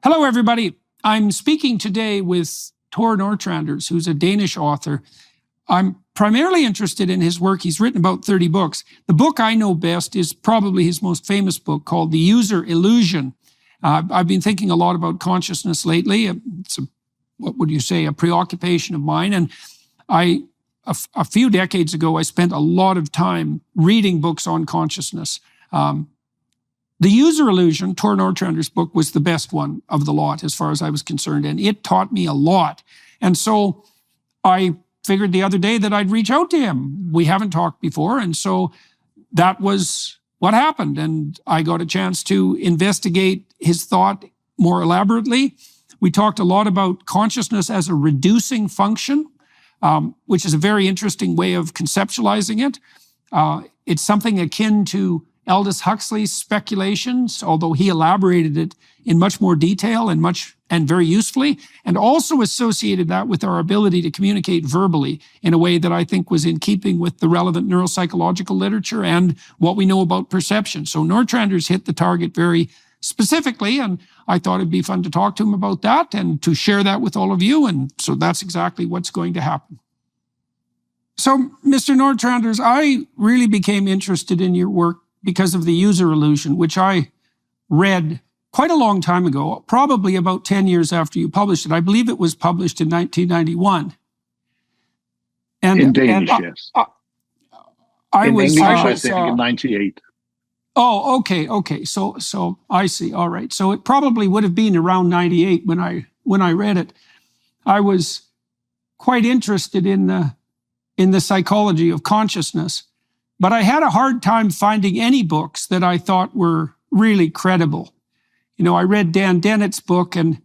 Hello, everybody. I'm speaking today with Tor Nørretranders, who's a Danish author. I'm primarily interested in his work. He's written about 30 books. The book I know best is probably his most famous book called The User Illusion. I've been thinking a lot about consciousness lately. It's a preoccupation of mine. And a few decades ago, I spent a lot of time reading books on consciousness. The User Illusion, Tor Nørretranders' book, was the best one of the lot as far as I was concerned, and it taught me a lot. And so I figured the other day that I'd reach out to him. We haven't talked before, and so that was what happened. And I got a chance to investigate his thought more elaborately. We talked a lot about consciousness as a reducing function, which is a very interesting way of conceptualizing it. It's something akin to Aldous Huxley's speculations, although he elaborated it in much more detail and very usefully, and also associated that with our ability to communicate verbally in a way that I think was in keeping with the relevant neuropsychological literature and what we know about perception. So Nørretranders hit the target very specifically, and I thought it'd be fun to talk to him about that and to share that with all of you, and so that's exactly what's going to happen. So, Mr. Nørretranders, I really became interested in your work because of The User Illusion, which I read quite a long time ago, probably about 10 years after you published it. I believe it was published in 1991. In Danish, yes. In English, I think in 98. Oh, okay. So I see. All right. So it probably would have been around 98 when I read it. I was quite interested in the psychology of consciousness. But I had a hard time finding any books that I thought were really credible. You know, I read Dan Dennett's book, and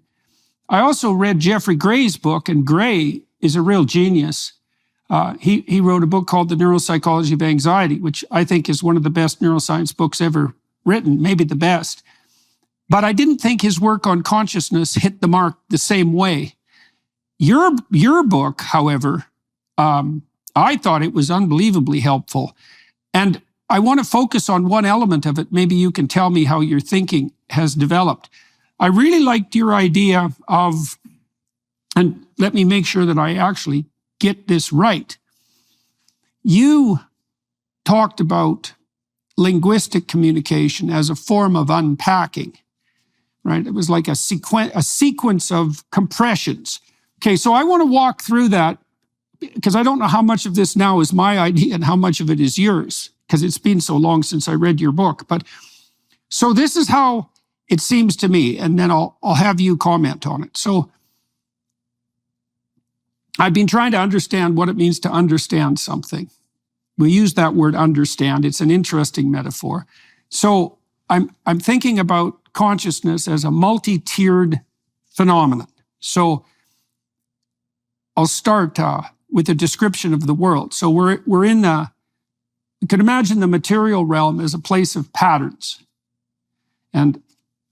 I also read Jeffrey Gray's book, and Gray is a real genius. He wrote a book called The Neuropsychology of Anxiety, which I think is one of the best neuroscience books ever written, maybe the best. But I didn't think his work on consciousness hit the mark the same way. Your book, however, I thought it was unbelievably helpful. And I want to focus on one element of it. Maybe you can tell me how your thinking has developed. I really liked your idea of, and let me make sure that I actually get this right. You talked about linguistic communication as a form of unpacking, right? It was like a sequence of compressions. Okay, so I want to walk through that, because I don't know how much of this now is my idea and how much of it is yours, because it's been so long since I read your book. But so this is how it seems to me, and then I'll have you comment on it. So I've been trying to understand what it means to understand something. We use that word understand. It's an interesting metaphor. So I'm thinking about consciousness as a multi-tiered phenomenon. So I'll start with a description of the world. So we're in you can imagine the material realm as a place of patterns. And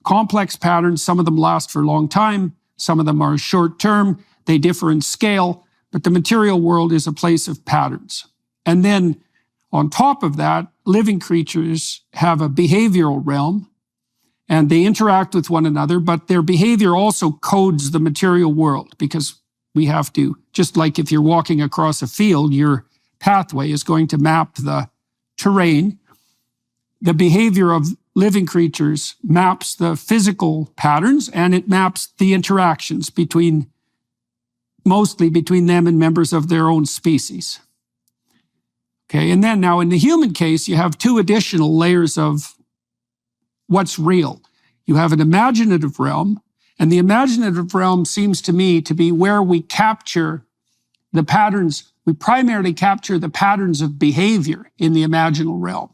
complex patterns, some of them last for a long time, some of them are short-term, they differ in scale, but the material world is a place of patterns. And then on top of that, living creatures have a behavioral realm, and they interact with one another, but their behavior also codes the material world, because we have to, just like if you're walking across a field, your pathway is going to map the terrain. The behavior of living creatures maps the physical patterns, and it maps the interactions mostly between them and members of their own species. Okay, and then now in the human case, you have two additional layers of what's real. You have an imaginative realm, and the imaginative realm seems to me to be where we capture the patterns. We primarily capture the patterns of behavior in the imaginal realm.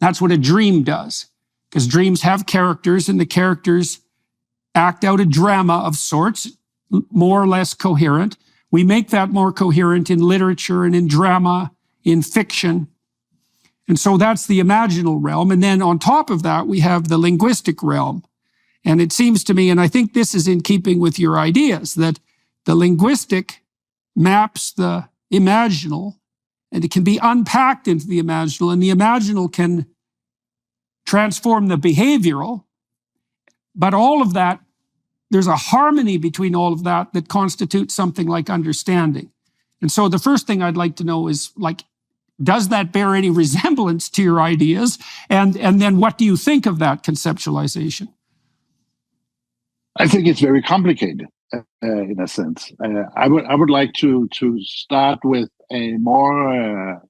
That's what a dream does, because dreams have characters, and the characters act out a drama of sorts, more or less coherent. We make that more coherent in literature and in drama, in fiction. And so that's the imaginal realm. And then on top of that, we have the linguistic realm. And it seems to me, and I think this is in keeping with your ideas, that the linguistic maps the imaginal, and it can be unpacked into the imaginal, and the imaginal can transform the behavioral. But all of that there's a harmony between all of that that constitutes something like understanding. And so the first thing I'd like to know is, like, does that bear any resemblance to your ideas? And then what do you think of that conceptualization? I think it's very complicated in a sense. I would like to start with a more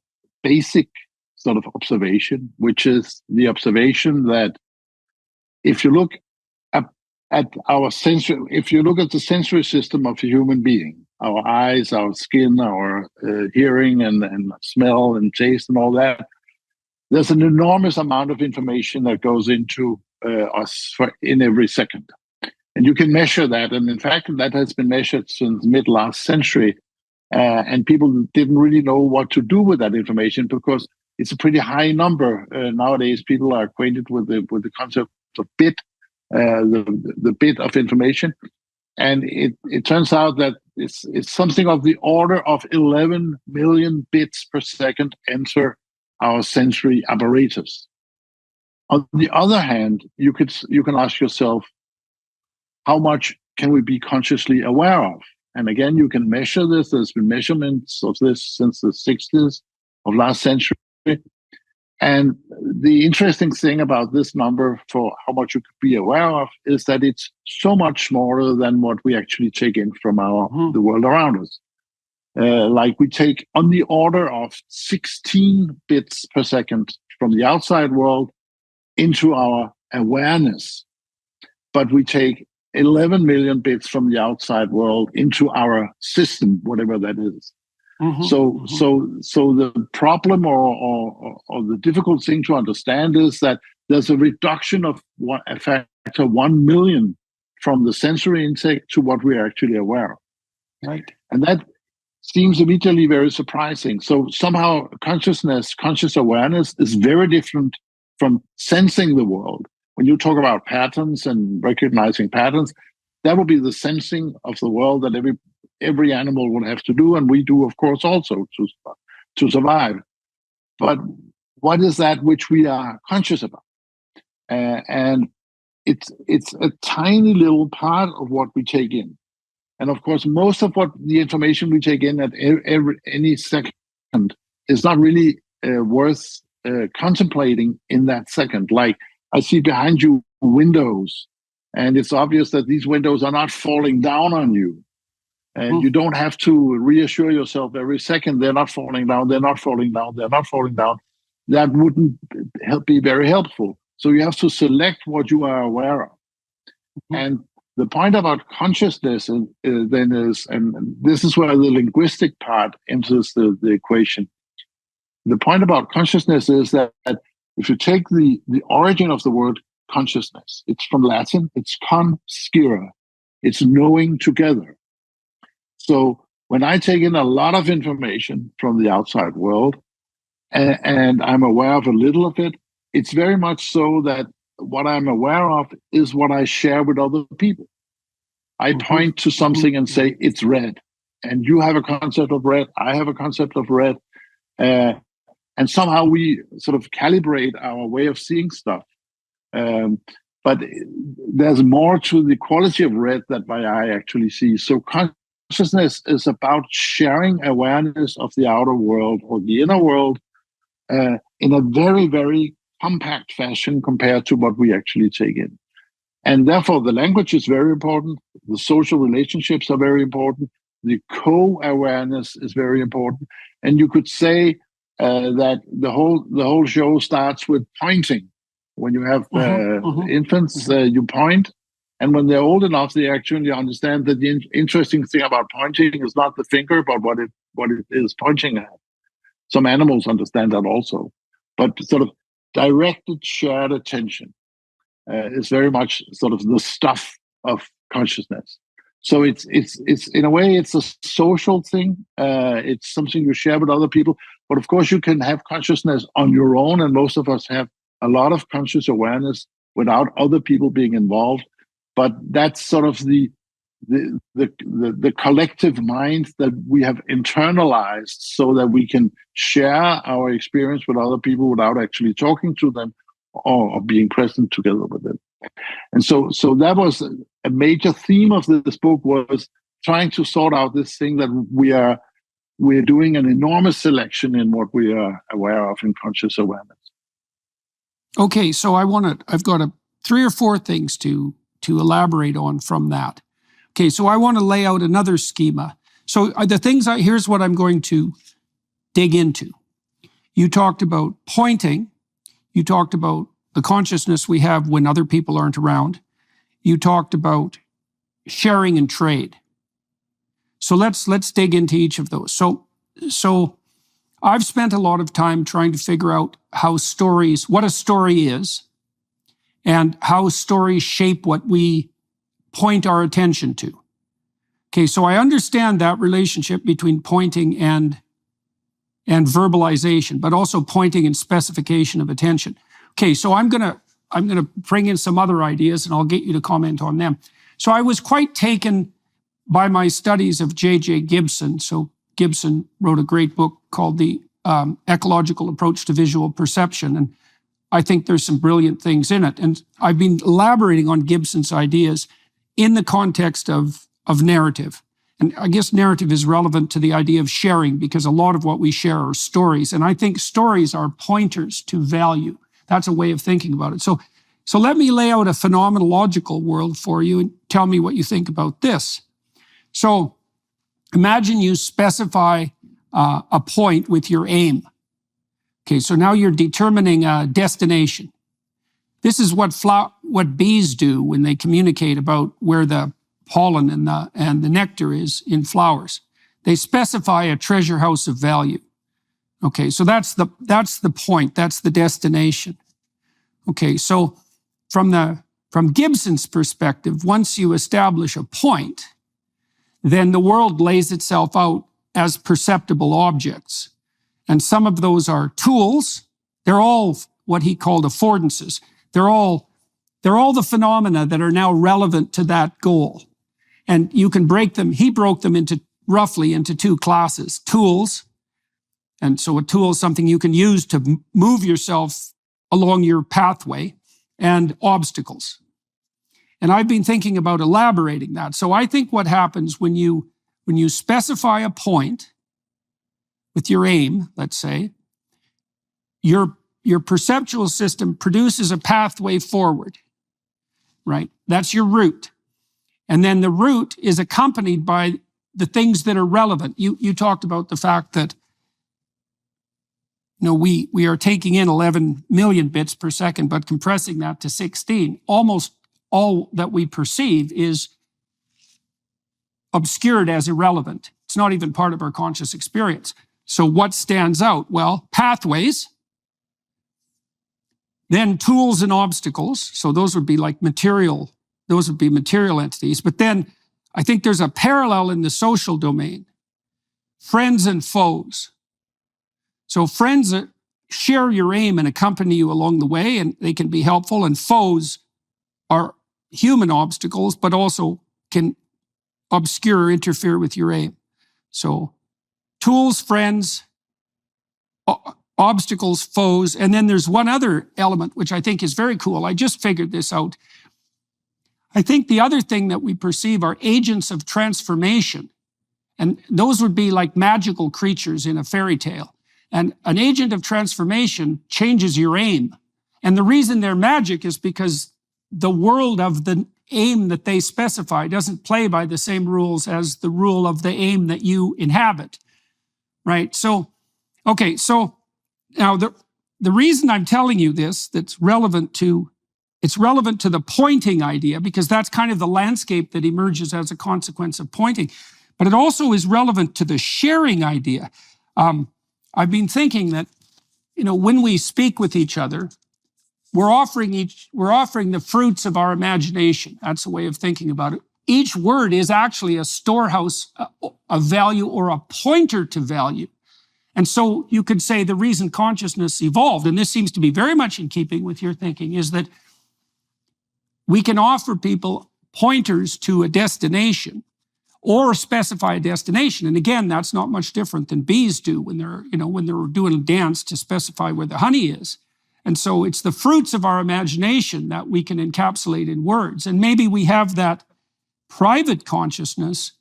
basic sort of observation, which is the observation that if you look at our sensory, if you look at the sensory system of a human being, our eyes, our skin, our hearing and smell and taste and all that, there's an enormous amount of information that goes into us in every second. And you can measure that. And in fact, that has been measured since mid last century. And people didn't really know what to do with that information because it's a pretty high number. Nowadays, people are acquainted with the concept of bit, the bit of information. And it turns out that it's something of the order of 11 million bits per second enter our sensory apparatus. On the other hand, you can ask yourself, how much can we be consciously aware of? And again, you can measure this. There's been measurements of this since the 60s of last century. And the interesting thing about this number for how much you could be aware of is that it's so much smaller than what we actually take in from the world around us. Like we take on the order of 16 bits per second from the outside world into our awareness, but we take 11 million bits from the outside world into our system, whatever that is. So the problem or the difficult thing to understand is that there's a reduction of a factor 1 million from the sensory intake to what we are actually aware of. Right. And that seems immediately very surprising. So somehow conscious awareness is very different from sensing the world. When you talk about patterns and recognizing patterns, that will be the sensing of the world that every animal would have to do, and we do, of course, also to survive. But what is that which we are conscious about? And it's a tiny little part of what we take in. And of course, most of what the information we take in at any second is not really worth contemplating in that second. Like, I see behind you windows, and it's obvious that these windows are not falling down on you. And you don't have to reassure yourself every second, they're not falling down, they're not falling down, they're not falling down. That wouldn't be very helpful. So you have to select what you are aware of. And the point about consciousness then is, and this is where the linguistic part enters the equation. The point about consciousness is that if you take the origin of the word consciousness, it's from Latin, it's conscire, it's knowing together. So when I take in a lot of information from the outside world and I'm aware of a little of it, it's very much so that what I'm aware of is what I share with other people. I point to something and say, it's red. And you have a concept of red, I have a concept of red. And somehow we sort of calibrate our way of seeing stuff. But there's more to the quality of red that my eye actually sees. So consciousness is about sharing awareness of the outer world or the inner world in a very, very compact fashion compared to what we actually take in. And therefore, the language is very important. The social relationships are very important. The co-awareness is very important. And you could say that the whole show starts with pointing. When you have infants, you point, and when they're old enough, they actually understand that the interesting thing about pointing is not the finger, but what it is pointing at. Some animals understand that also, but sort of directed, shared attention is very much sort of the stuff of consciousness. So it's in a way it's a social thing. It's something you share with other people. But of course, you can have consciousness on your own, and most of us have a lot of conscious awareness without other people being involved. But that's sort of the collective mind that we have internalized, so that we can share our experience with other people without actually talking to them or being present together with them. And so that was a major theme of this book was trying to sort out this thing that we're doing an enormous selection in what we are aware of in conscious awareness. Okay, so I've got 3 or 4 things to elaborate on from that. Okay, so I want to lay out another schema. So here's what I'm going to dig into. You talked about pointing. You talked about the consciousness we have when other people aren't around. You talked about sharing and trade. So let's dig into each of those. So I've spent a lot of time trying to figure out what a story is, and how stories shape what we point our attention to. Okay, so I understand that relationship between pointing and verbalization, but also pointing and specification of attention. Okay, so I'm gonna bring in some other ideas, and I'll get you to comment on them. So I was quite taken by my studies of J.J. Gibson. So Gibson wrote a great book called The Ecological Approach to Visual Perception, and I think there's some brilliant things in it. And I've been elaborating on Gibson's ideas in the context of narrative. And I guess narrative is relevant to the idea of sharing, because a lot of what we share are stories. And I think stories are pointers to value. That's a way of thinking about it. So let me lay out a phenomenological world for you and tell me what you think about this. So imagine you specify a point with your aim. Okay, so now you're determining a destination. This is what bees do when they communicate about where the pollen and the nectar is in flowers. They specify a treasure house of value. Okay, so that's the point, that's the destination. Okay, so from Gibson's perspective, once you establish a point, then the world lays itself out as perceptible objects. And some of those are tools. They're all what he called affordances. They're all the phenomena that are now relevant to that goal. And you can break them. He broke them roughly into 2 classes: tools. And so a tool is something you can use to move yourself along your pathway, and obstacles. And I've been thinking about elaborating that. So I think what happens when you specify a point with your aim, let's say, your perceptual system produces a pathway forward, right? That's your route. And then the route is accompanied by the things that are relevant. You talked about the fact that we are taking in 11 million bits per second, but compressing that to 16. Almost all that we perceive is obscured as irrelevant. It's not even part of our conscious experience. So what stands out? Well, pathways, then tools and obstacles. So those would be like material entities. But then I think there's a parallel in the social domain. Friends and foes. So friends share your aim and accompany you along the way, and they can be helpful. And foes are human obstacles, but also can obscure or interfere with your aim. So tools, friends, obstacles, foes. And then there's one other element, which I think is very cool. I just figured this out. I think the other thing that we perceive are agents of transformation. And those would be like magical creatures in a fairy tale. And an agent of transformation changes your aim. And the reason they're magic is because the world of the aim that they specify doesn't play by the same rules as the rule of the aim that you inhabit, right? So, okay, so now the reason I'm telling you this, it's relevant to the pointing idea, because that's kind of the landscape that emerges as a consequence of pointing. But it also is relevant to the sharing idea. I've been thinking that, when we speak with each other, we're offering the fruits of our imagination. That's a way of thinking about it. Each word is actually a storehouse of value, or a pointer to value. And so you could say the reason consciousness evolved, and this seems to be very much in keeping with your thinking, is that we can offer people pointers to a destination, or specify a destination. And again, that's not much different than bees do when they're doing a dance to specify where the honey is. And so it's the fruits of our imagination that we can encapsulate in words. And maybe we have that private consciousness,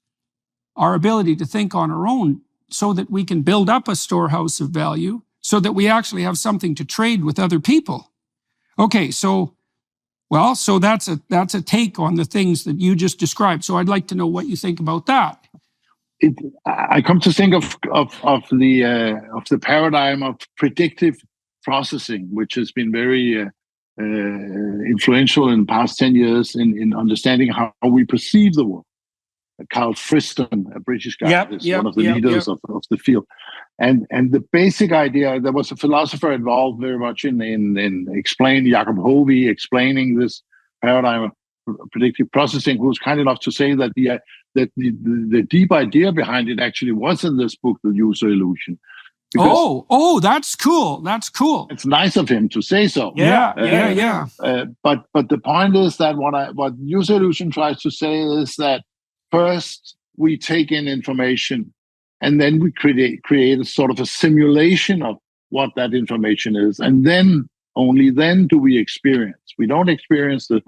our ability to think on our own so that we can build up a storehouse of value so that we actually have something to trade with other people. Okay, so that's a take on the things that you just described. So I'd like to know what you think about that. I come to think of the paradigm of predictive processing, which has been very influential in the past 10 years in understanding how we perceive the world. Carl Friston, a British guy, is one of the leaders of the field. And the basic idea, there was a philosopher involved very much in explaining, Jacob Hovey, explaining this paradigm of predictive processing, who was kind enough to say that the deep idea behind it actually was in this book, The User Illusion. Oh, that's cool. That's cool. It's nice of him to say so. Yeah. But the point is that what User Illusion tries to say is that first we take in information and then we create a sort of a simulation of what that information is. And then, only then do we experience. We don't experience the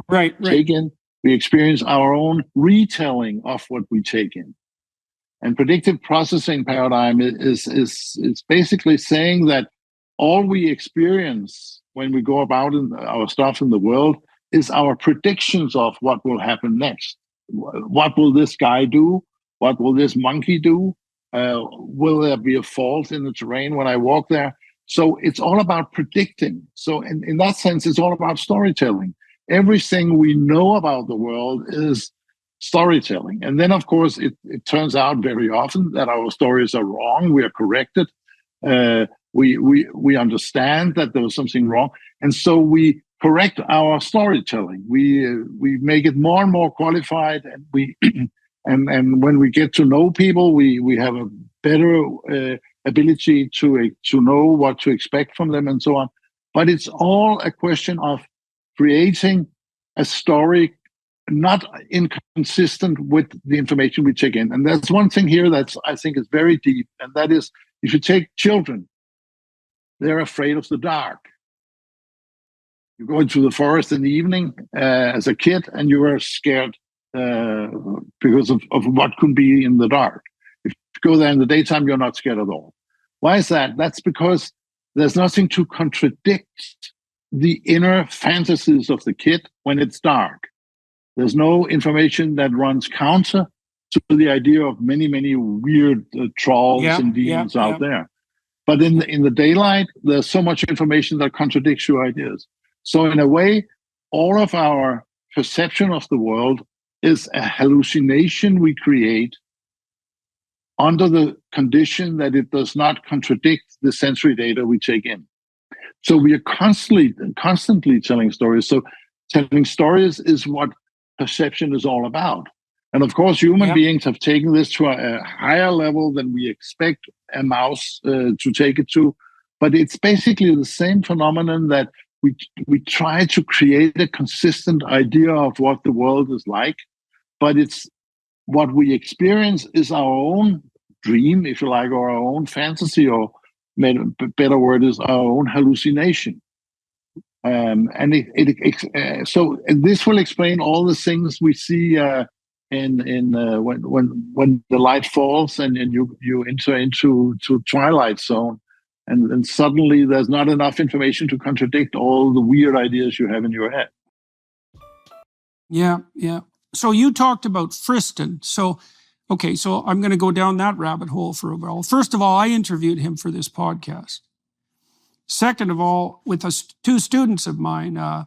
take in. We experience our own retelling of what we take in. And predictive processing paradigm is basically saying that all we experience when we go about our stuff in the world is our predictions of what will happen next. What will this guy do? What will this monkey do? Will there be a fault in the terrain when I walk there? So it's all about predicting. So in that sense, it's all about storytelling. Everything we know about the world is storytelling. And then, of course, it turns out very often that our stories are wrong. We are corrected. We understand that there was something wrong. And so we correct our storytelling. We make it more and more qualified, and and when we get to know people, we have a better ability to know what to expect from them and so on. But it's all a question of creating a story not inconsistent with the information we take in. And there's one thing here that's, I think, is very deep, and that is, if you take children, they're afraid of the dark. You go into the forest in the evening as a kid, and you are scared because of what could be in the dark. If you go there in the daytime, you're not scared at all. Why is that? That's because there's nothing to contradict the inner fantasies of the kid when it's dark. There's no information that runs counter to the idea of many, many weird trolls and demons out there. But in the daylight, there's so much information that contradicts your ideas. So in a way, all of our perception of the world is a hallucination we create under the condition that it does not contradict the sensory data we take in. So we are constantly telling stories. So telling stories is what perception is all about. And of course, human beings have taken this to a higher level than we expect a mouse to take it to. But it's basically the same phenomenon that we try to create a consistent idea of what the world is like. But it's what we experience is our own dream, if you like, or our own fantasy, or better word is our own hallucination. And so this will explain all the things we see when the light falls and you enter into twilight zone, and suddenly there's not enough information to contradict all the weird ideas you have in your head. Yeah. So you talked about Friston. So I'm going to go down that rabbit hole for a while. First of all, I interviewed him for this podcast. Second of all, with two students of mine,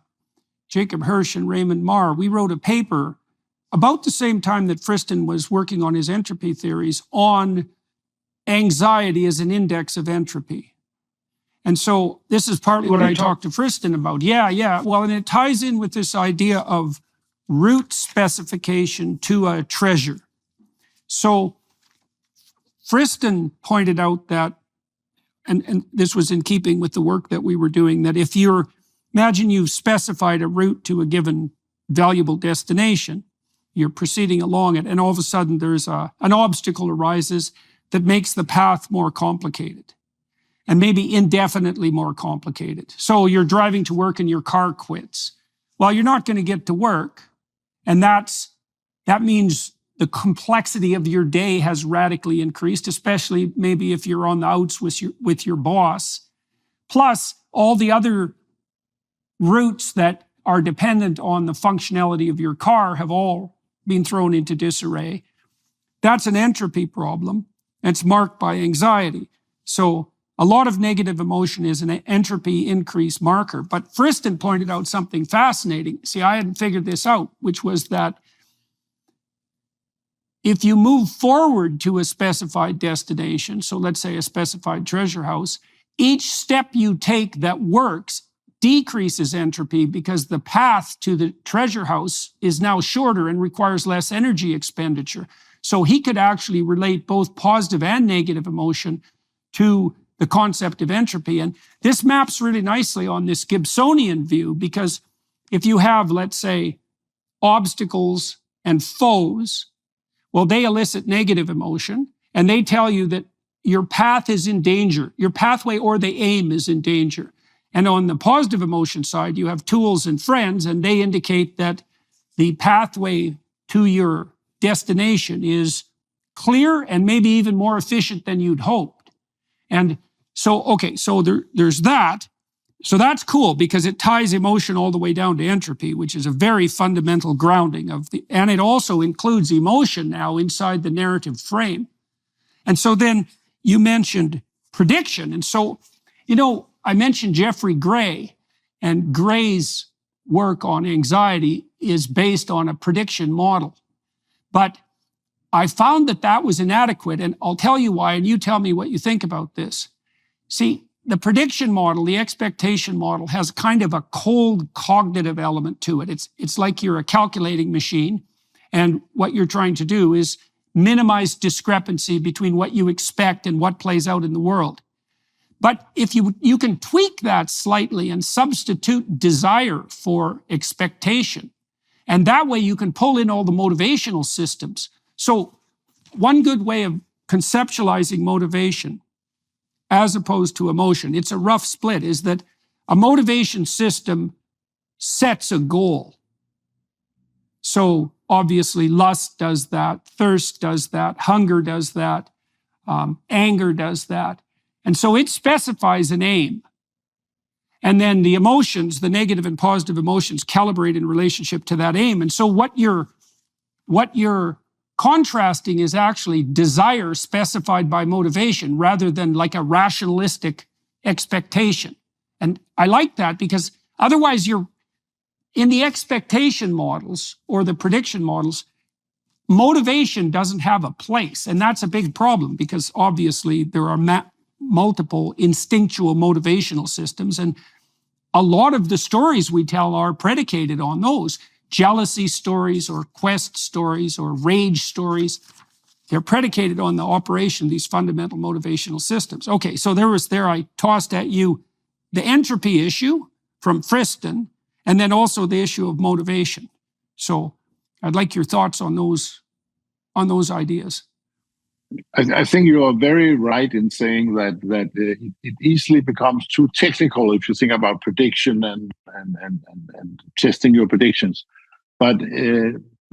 Jacob Hirsch and Raymond Marr, we wrote a paper about the same time that Friston was working on his entropy theories on anxiety as an index of entropy. And so this is partly what I talked to Friston about. Yeah. Well, and it ties in with this idea of route specification to a treasure. So Friston pointed out that, and this was in keeping with the work that we were doing, that if imagine you've specified a route to a given valuable destination, you're proceeding along it, and all of a sudden there's an obstacle arises that makes the path more complicated, and maybe indefinitely more complicated. So you're driving to work and your car quits. Well, you're not going to get to work, and that's that means the complexity of your day has radically increased, especially maybe if you're on the outs with your boss. Plus, all the other routes that are dependent on the functionality of your car have all been thrown into disarray. That's an entropy problem. It's marked by anxiety. So a lot of negative emotion is an entropy increase marker. But Friston pointed out something fascinating. See, I hadn't figured this out, which was that if you move forward to a specified destination, so let's say a specified treasure house, each step you take that works decreases entropy because the path to the treasure house is now shorter and requires less energy expenditure. So he could actually relate both positive and negative emotion to the concept of entropy. And this maps really nicely on this Gibsonian view, because if you have, let's say, obstacles and foes, well, they elicit negative emotion, and they tell you that your path is in danger. Your pathway or the aim is in danger. And on the positive emotion side, you have tools and friends, and they indicate that the pathway to your destination is clear and maybe even more efficient than you'd hoped. And so, okay, so there's that. So that's cool because it ties emotion all the way down to entropy, which is a very fundamental grounding of and it also includes emotion now inside the narrative frame. And so then you mentioned prediction. And so, I mentioned Jeffrey Gray, and Gray's work on anxiety is based on a prediction model. But I found that was inadequate, and I'll tell you why, and you tell me what you think about this. See, the prediction model, the expectation model, has kind of a cold cognitive element to it. It's like you're a calculating machine, and what you're trying to do is minimize discrepancy between what you expect and what plays out in the world. But if you can tweak that slightly and substitute desire for expectation, and that way you can pull in all the motivational systems. So one good way of conceptualizing motivation as opposed to emotion, it's a rough split, is that a motivation system sets a goal. So obviously lust does that, thirst does that, hunger does that, anger does that. And so it specifies an aim. And then the emotions, the negative and positive emotions, calibrate in relationship to that aim. And so what you're contrasting is actually desire specified by motivation rather than like a rationalistic expectation. And I like that because otherwise you're in the expectation models or the prediction models, motivation doesn't have a place. And that's a big problem because obviously there are multiple instinctual motivational systems. And a lot of the stories we tell are predicated on those. Jealousy stories or quest stories or rage stories. They're predicated on the operation of these fundamental motivational systems. Okay, so I tossed at you the entropy issue from Friston, and then also the issue of motivation. So I'd like your thoughts on those ideas. I think you are very right in saying that it easily becomes too technical if you think about prediction and testing your predictions. But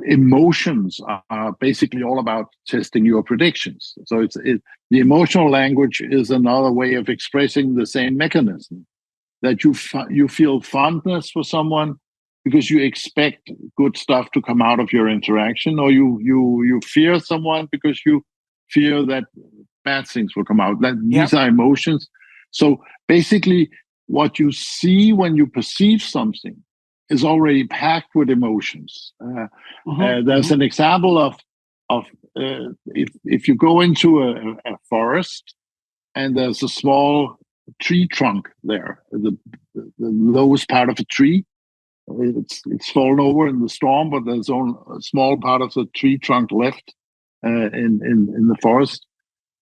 emotions are basically all about testing your predictions. So the emotional language is another way of expressing the same mechanism, that you feel fondness for someone because you expect good stuff to come out of your interaction, or you fear someone because you fear that bad things will come out. These are emotions. So basically, what you see when you perceive something is already packed with emotions. There's an example of if you go into a forest and there's a small tree trunk there, the lowest part of a tree, it's fallen over in the storm, but there's only a small part of the tree trunk left in the forest.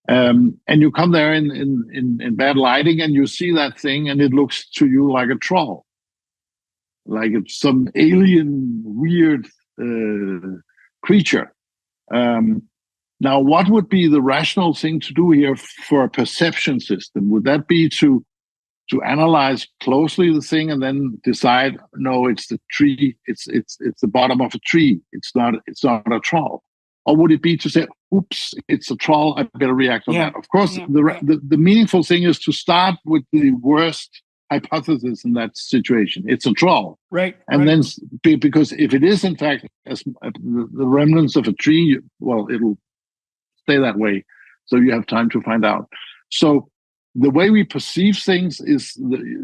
And you come there in bad lighting and you see that thing and it looks to you like a troll, like it's some alien weird creature. Now, what would be the rational thing to do here for a perception system? Would that be to to analyze closely the thing and then decide, no, it's the tree, it's the bottom of a tree, it's not a troll? Or would it be to say, oops, it's a troll, I better react on that? Of course, the meaningful thing is to start with the worst hypothesis in that situation. It's a troll. Right. And then, because if it is in fact the remnants of a tree, well, it'll stay that way. So you have time to find out. So the way we perceive things is,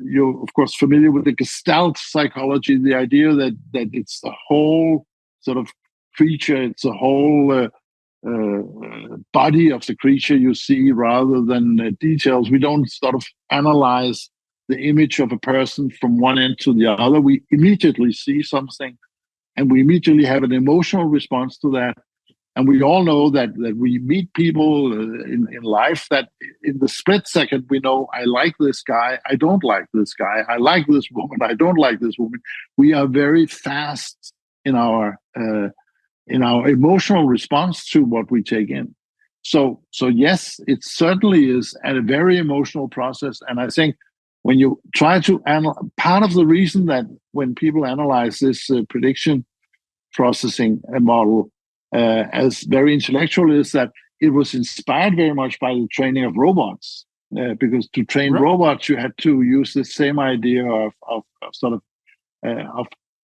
you're of course familiar with the Gestalt psychology, the idea that it's the whole sort of creature, it's a whole body of the creature you see rather than details. We don't sort of analyze the image of a person from one end to the other. We immediately see something and we immediately have an emotional response to that. And we all know that we meet people in life that in the split second we know, I like this guy, I don't like this guy, I like this woman, I don't like this woman. We are very fast in our emotional response to what we take in. So yes, it certainly is a very emotional process. And I think when you try to part of the reason that when people analyze this prediction processing model as very intellectual is that it was inspired very much by the training of robots, because to train robots you had to use the same idea of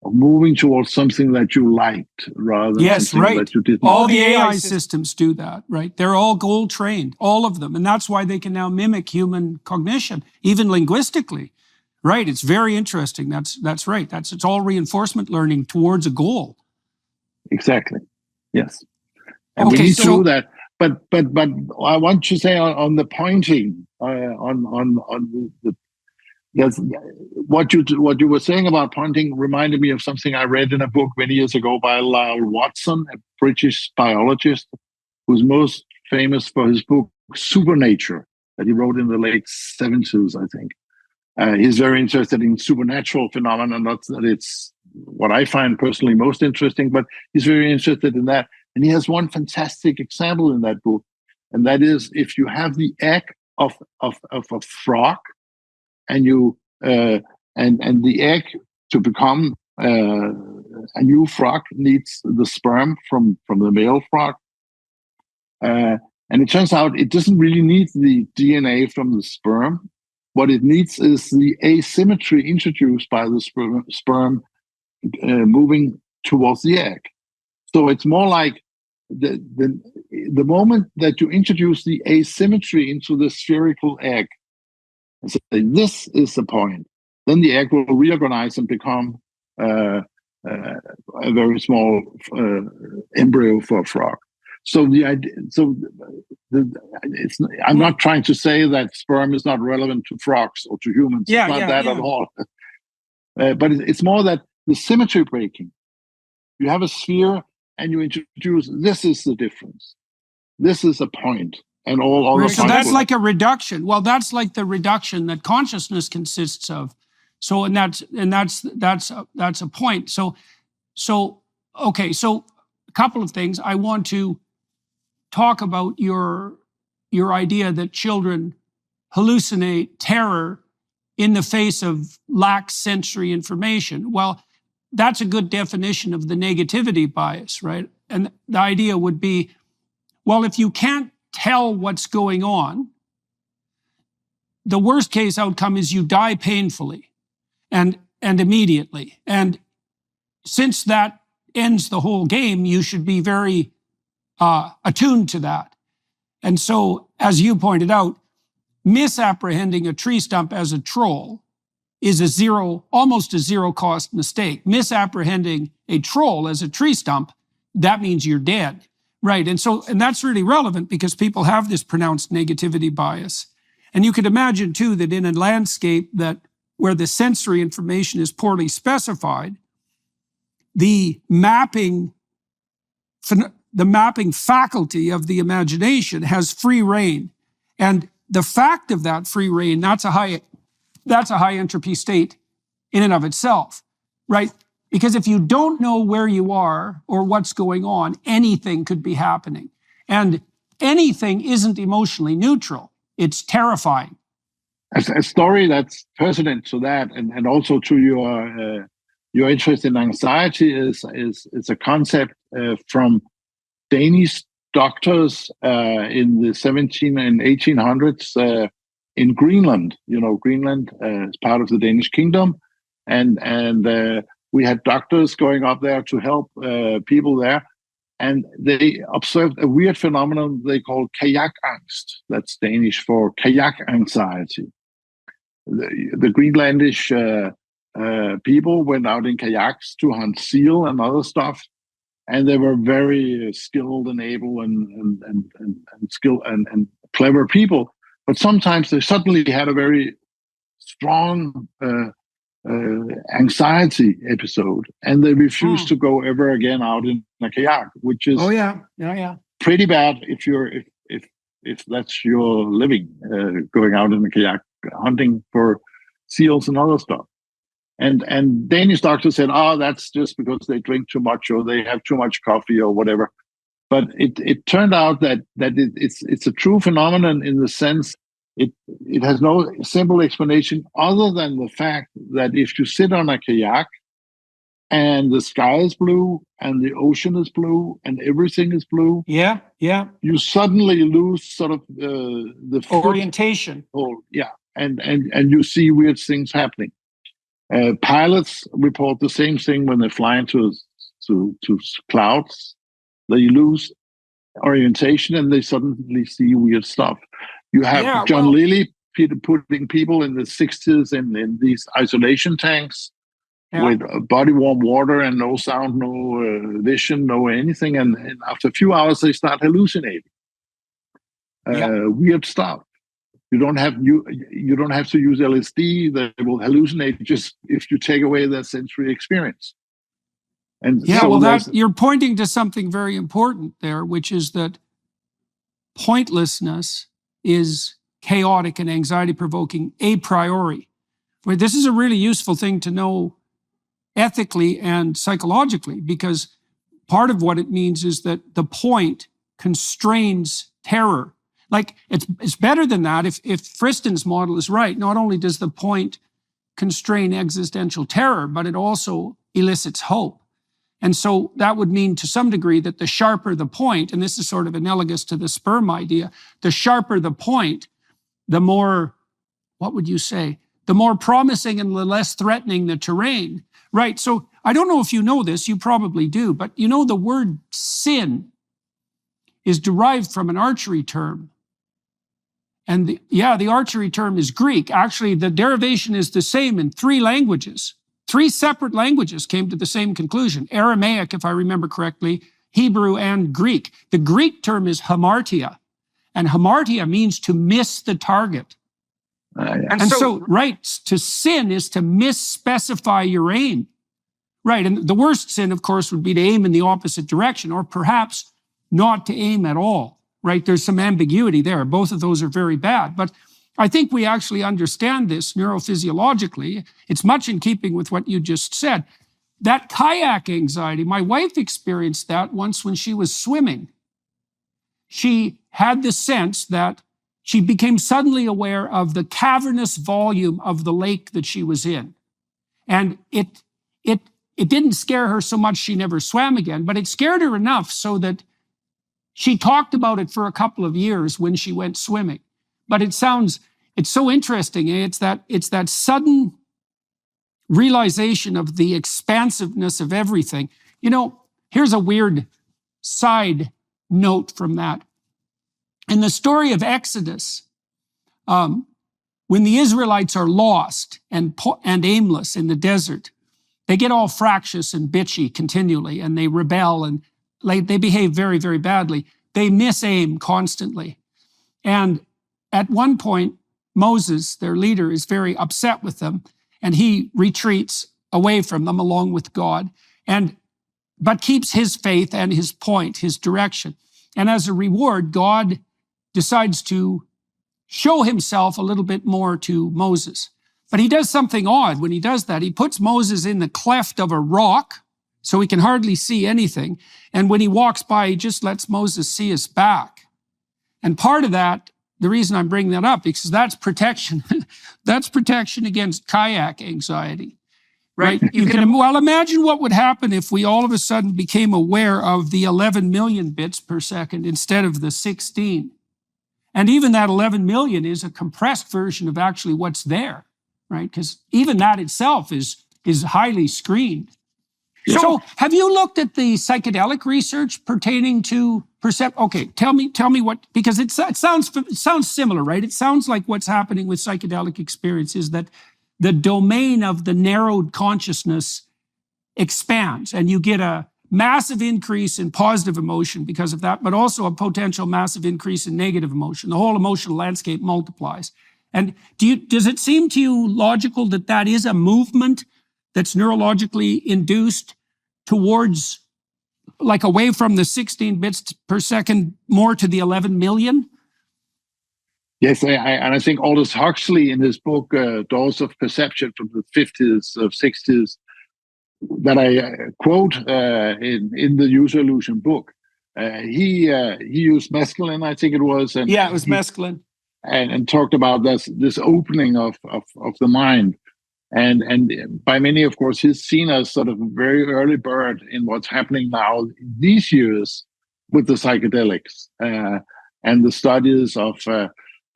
moving towards something that you liked rather than something that you didn't. All the AI systems do that, right? They're all goal trained, all of them. And that's why they can now mimic human cognition, even linguistically, right? It's very interesting. That's right. It's all reinforcement learning towards a goal. Exactly. Yes. And we need to do that. But I want to say on the pointing, what you were saying about pointing reminded me of something I read in a book many years ago by Lyle Watson, a British biologist who's most famous for his book Supernature that he wrote in the late 70s, I think. He's very interested in supernatural phenomena. Not that it's what I find personally most interesting, but he's very interested in that. And he has one fantastic example in that book, and that is if you have the egg of a frog, and you and the egg to become a new frog needs the sperm from the male frog, and it turns out it doesn't really need the DNA from the sperm. What it needs is the asymmetry introduced by the sperm moving towards the egg. So it's more like the moment that you introduce the asymmetry into the spherical egg, and say this is the point, then the egg will reorganize and become a very small embryo for a frog. So the idea, I'm not trying to say that sperm is not relevant to frogs or to humans. It's not that at all. But it's more that the symmetry breaking. You have a sphere and you introduce, this is the difference. This is a point. And all the so that's like a reduction. Well, that's like the reduction that consciousness consists of. So and that's a point. So okay, so a couple of things. I want to talk about your idea that children hallucinate terror in the face of lack sensory information. Well, that's a good definition of the negativity bias, right? And the idea would be, well, if you can't tell what's going on, the worst case outcome is you die painfully and immediately. And since that ends the whole game, you should be very attuned to that. And so, as you pointed out, misapprehending a tree stump as a troll is almost a zero cost mistake. Misapprehending a troll as a tree stump, that means you're dead. Right. And that's really relevant because people have this pronounced negativity bias. And you could imagine too that in a landscape where the sensory information is poorly specified, the mapping faculty of the imagination has free rein. And the fact of that free rein, that's a high entropy state in and of itself, right? Because if you don't know where you are or what's going on, anything could be happening. And anything isn't emotionally neutral. It's terrifying. a story that's pertinent to that, and also to your interest in anxiety is a concept from Danish doctors in the 17 and 1800s in Greenland. Greenland is part of the Danish kingdom, and we had doctors going up there to help people there, and they observed a weird phenomenon they call kajakangst. That's Danish for kayak anxiety. The Greenlandish people went out in kayaks to hunt seal and other stuff, and they were very skilled and able and skilled and clever people. But sometimes they suddenly had a very strong anxiety episode, and they refused to go ever again out in a kayak, which is pretty bad if that's your living, going out in a kayak hunting for seals and other stuff. And Danish doctors said, that's just because they drink too much or they have too much coffee or whatever. But it turned out that it's a true phenomenon in the sense it has no simple explanation other than the fact that if you sit on a kayak and the sky is blue and the ocean is blue and everything is blue, you suddenly lose sort of the orientation. And you see weird things happening. Pilots report the same thing when they fly into clouds. They lose orientation and they suddenly see weird stuff. You have John Lilly putting people in the 60s in these isolation tanks with body warm water and no sound, no vision, no anything. And after a few hours, they start hallucinating. Weird stuff. You don't have to use LSD. They will hallucinate just if you take away that sensory experience. And you're pointing to something very important there, which is that pointlessness is chaotic and anxiety-provoking a priori. Where this is a really useful thing to know ethically and psychologically, because part of what it means is that the point constrains terror. Like, it's better than that. If Friston's model is right, not only does the point constrain existential terror, but it also elicits hope. And so that would mean to some degree that the sharper the point, and this is sort of analogous to the sperm idea, the sharper the point, the more, what would you say, the more promising and the less threatening the terrain. Right, so I don't know if you know this, you probably do, but you know the word sin is derived from an archery term. And the archery term is Greek. Actually, the derivation is the same in 3 languages. 3 separate languages came to the same conclusion. Aramaic, if I remember correctly, Hebrew, and Greek. The Greek term is hamartia, and hamartia means to miss the target. And so, to sin is to misspecify your aim. Right, and the worst sin, of course, would be to aim in the opposite direction, or perhaps not to aim at all. Right, there's some ambiguity there. Both of those are very bad. But I think we actually understand this neurophysiologically. It's much in keeping with what you just said. That kayak anxiety, my wife experienced that once when she was swimming. She had the sense that she became suddenly aware of the cavernous volume of the lake that she was in. And it didn't scare her so much she never swam again, but it scared her enough so that she talked about it for a couple of years when she went swimming. But it's so interesting. It's that sudden realization of the expansiveness of everything. Here's a weird side note from that. In the story of Exodus, when the Israelites are lost and aimless in the desert, they get all fractious and bitchy continually, and they rebel and they behave very, very badly. They misaim constantly. And at one point, Moses, their leader, is very upset with them, and he retreats away from them along with God, but keeps his faith and his point, his direction. And as a reward, God decides to show himself a little bit more to Moses. But he does something odd when he does that. He puts Moses in the cleft of a rock, so he can hardly see anything. And when he walks by, he just lets Moses see his back. And part of that the reason I'm bringing that up, because that's protection. That's protection against kayak anxiety. Right? Well, imagine what would happen if we all of a sudden became aware of the 11 million bits per second instead of the 16. And even that 11 million is a compressed version of actually what's there, right? Because even that itself is highly screened. Yeah. So have you looked at the psychedelic research pertaining to perception? Okay, tell me what, because it sounds similar, right? It sounds like what's happening with psychedelic experience is that the domain of the narrowed consciousness expands, and you get a massive increase in positive emotion because of that, but also a potential massive increase in negative emotion. The whole emotional landscape multiplies. And does it seem to you logical that that is a movement that's neurologically induced towards, like, away from the 16 bits per second, more to the 11 million? Yes, and I think Aldous Huxley in his book Doors of Perception from the 50s or 60s, that I quote in the User Illusion book, he used mescaline, I think it was. And yeah, it was mescaline. And talked about this opening of the mind. And by many, of course, he's seen as sort of a very early bird in what's happening now these years with the psychedelics and the studies of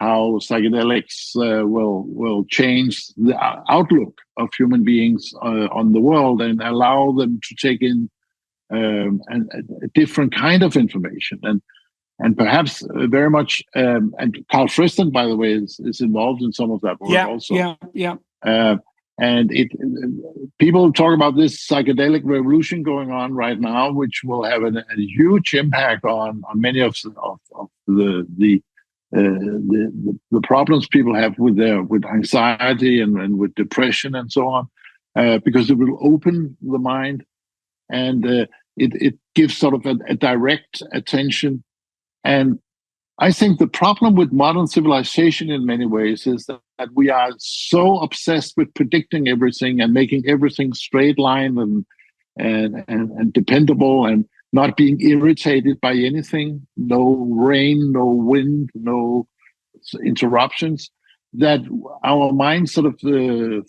how psychedelics will change the outlook of human beings on the world and allow them to take in a different kind of information and perhaps very much. And Carl Friston, by the way, is involved in some of that work also. Yeah. And people talk about this psychedelic revolution going on right now, which will have a huge impact on many of the problems people have with anxiety and with depression and so on, because it will open the mind, and it gives sort of a direct attention. And I think the problem with modern civilization in many ways is that we are so obsessed with predicting everything and making everything straight line and dependable, and not being irritated by anything, no rain, no wind, no interruptions, that our mind sort of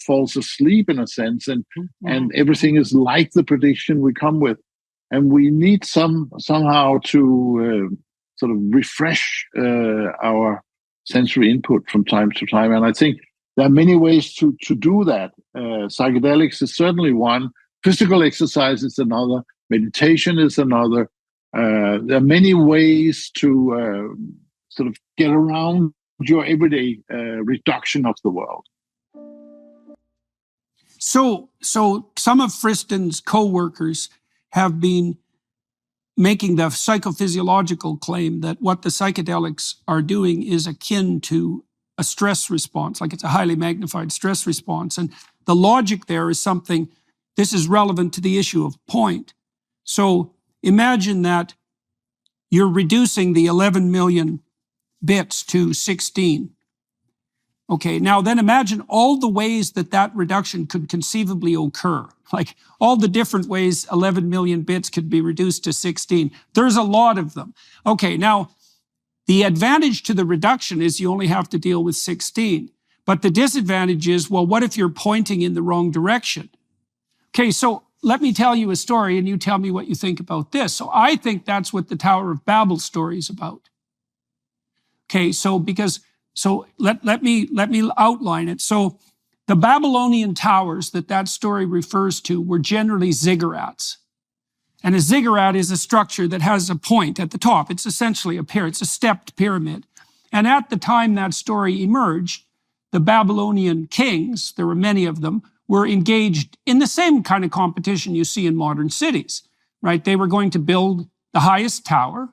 falls asleep in a sense, and everything is like the prediction we come with. And we need somehow to sort of refresh our sensory input from time to time. And I think there are many ways to do that. Psychedelics is certainly one. Physical exercise is another. Meditation is another. There are many ways to sort of get around your everyday reduction of the world. So some of Friston's co-workers have been making the psychophysiological claim that what the psychedelics are doing is akin to a stress response, like it's a highly magnified stress response. And the logic there is something, this is relevant to the issue of point. So imagine that you're reducing the 11 million bits to 16. Okay, now then imagine all the ways that reduction could conceivably occur, like all the different ways 11 million bits could be reduced to 16. There's a lot of them. Okay, now the advantage to the reduction is you only have to deal with 16. But the disadvantage is, well, what if you're pointing in the wrong direction? Okay, so let me tell you a story and you tell me what you think about this. So I think that's what the Tower of Babel story is about. Okay, so let me outline it. So the Babylonian towers that story refers to were generally ziggurats. And a ziggurat is a structure that has a point at the top. It's essentially it's a stepped pyramid. And at the time that story emerged, the Babylonian kings, there were many of them, were engaged in the same kind of competition you see in modern cities, right? They were going to build the highest tower,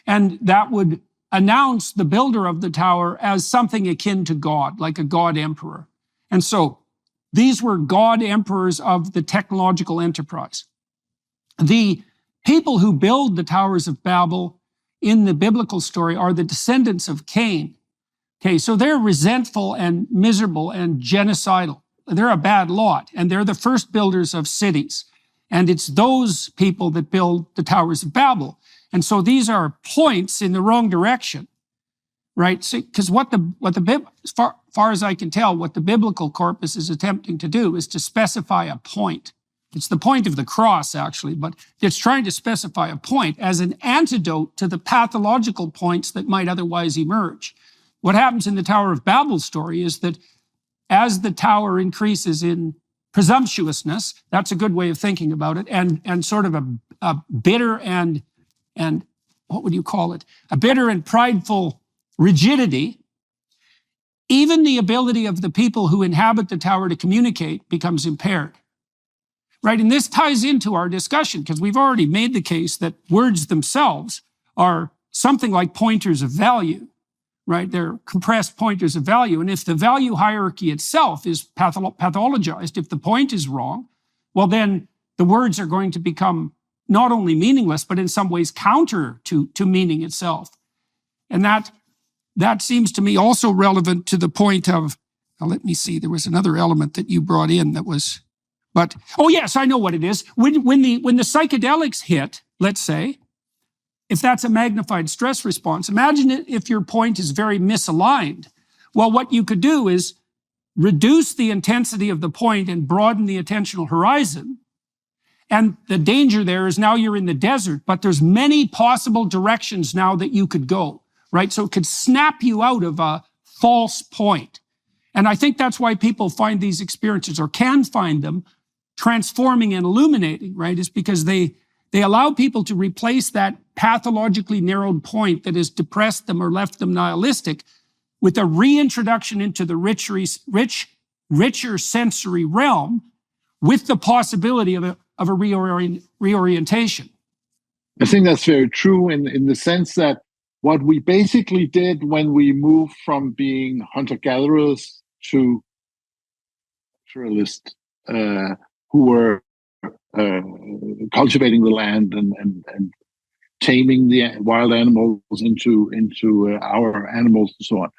and that would announce the builder of the tower as something akin to God, like a God emperor. And so these were God emperors of the technological enterprise. The people who build the towers of Babel in the biblical story are the descendants of Cain. Okay, so they're resentful and miserable and genocidal. They're a bad lot, and they're the first builders of cities. And it's those people that build the towers of Babel. And so these are points in the wrong direction, right? Because as far as I can tell, what the biblical corpus is attempting to do is to specify a point. It's the point of the cross, actually, but it's trying to specify a point as an antidote to the pathological points that might otherwise emerge. What happens in the Tower of Babel story is that as the tower increases in presumptuousness, that's a good way of thinking about it, and sort of a bitter and what would you call it? A bitter and prideful rigidity, even the ability of the people who inhabit the tower to communicate becomes impaired. Right, and this ties into our discussion because we've already made the case that words themselves are something like pointers of value, right? They're compressed pointers of value. And if the value hierarchy itself is pathologized, if the point is wrong, well, then the words are going to become not only meaningless, but in some ways counter to meaning itself. And that seems to me also relevant to the point of, now let me see, there was another element that you brought in that was, but, oh yes, I know what it is. When the psychedelics hit, let's say, if that's a magnified stress response, imagine if your point is very misaligned. Well, what you could do is reduce the intensity of the point and broaden the attentional horizon. And the danger there is now you're in the desert, but there's many possible directions now that you could go, right? So it could snap you out of a false point. And I think that's why people find these experiences, or can find them, transforming and illuminating, right? Is because they allow people to replace that pathologically narrowed point that has depressed them or left them nihilistic with a reintroduction into the richer sensory realm with the possibility of a reorientation. I think that's very true in the sense that what we basically did when we moved from being hunter-gatherers to naturalists, who were cultivating the land and taming the wild animals into our animals and so on,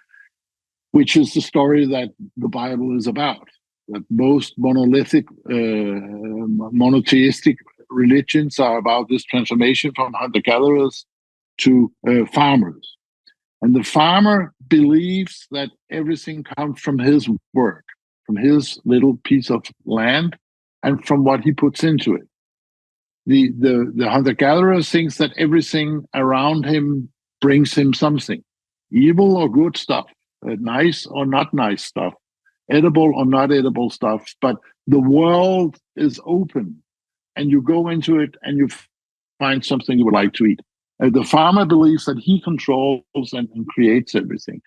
which is the story that the Bible is about. That most monolithic, monotheistic religions are about this transformation from hunter-gatherers to farmers. And the farmer believes that everything comes from his work, from his little piece of land, and from what he puts into it. The hunter-gatherer thinks that everything around him brings him something, evil or good stuff, nice or not nice stuff, edible or not edible stuff. But the world is open, and you go into it and you find something you would like to eat. The farmer believes that he controls and creates everything.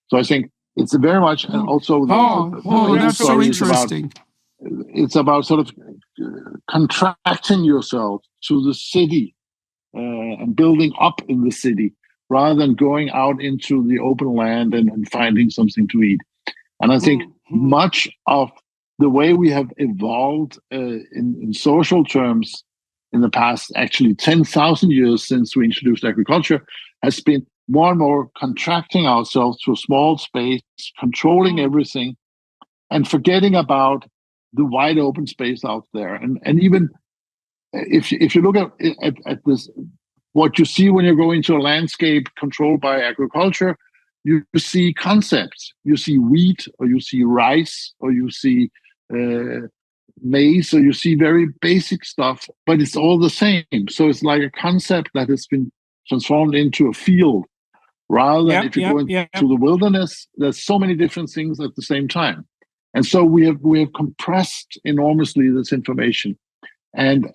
So I think it's very much, and also that's so interesting. It's about sort of contracting yourself to the city and building up in the city rather than going out into the open land and finding something to eat. And I think much of the way we have evolved in social terms in the past, actually 10,000 years since we introduced agriculture, has been more and more contracting ourselves to a small space, controlling everything, and forgetting about the wide open space out there. And even if you look at this, what you see when you go into a landscape controlled by agriculture, you see concepts. You see wheat, or you see rice, or you see maize, or you see very basic stuff, but it's all the same. So it's like a concept that has been transformed into a field, rather than if you go into the wilderness, there's so many different things at the same time. And so we have compressed enormously this information, and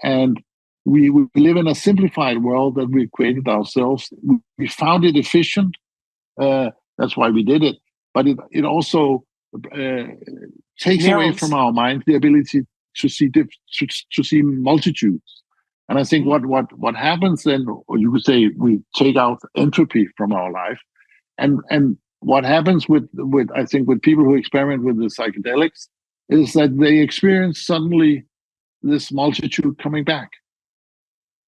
we live in a simplified world that we created ourselves. We found it efficient. That's why we did it. But it also takes away from our mind the ability to see multitudes. And I think what happens then, or you could say, we take out entropy from our life, and what happens with I think with people who experiment with the psychedelics is that they experience suddenly this multitude coming back.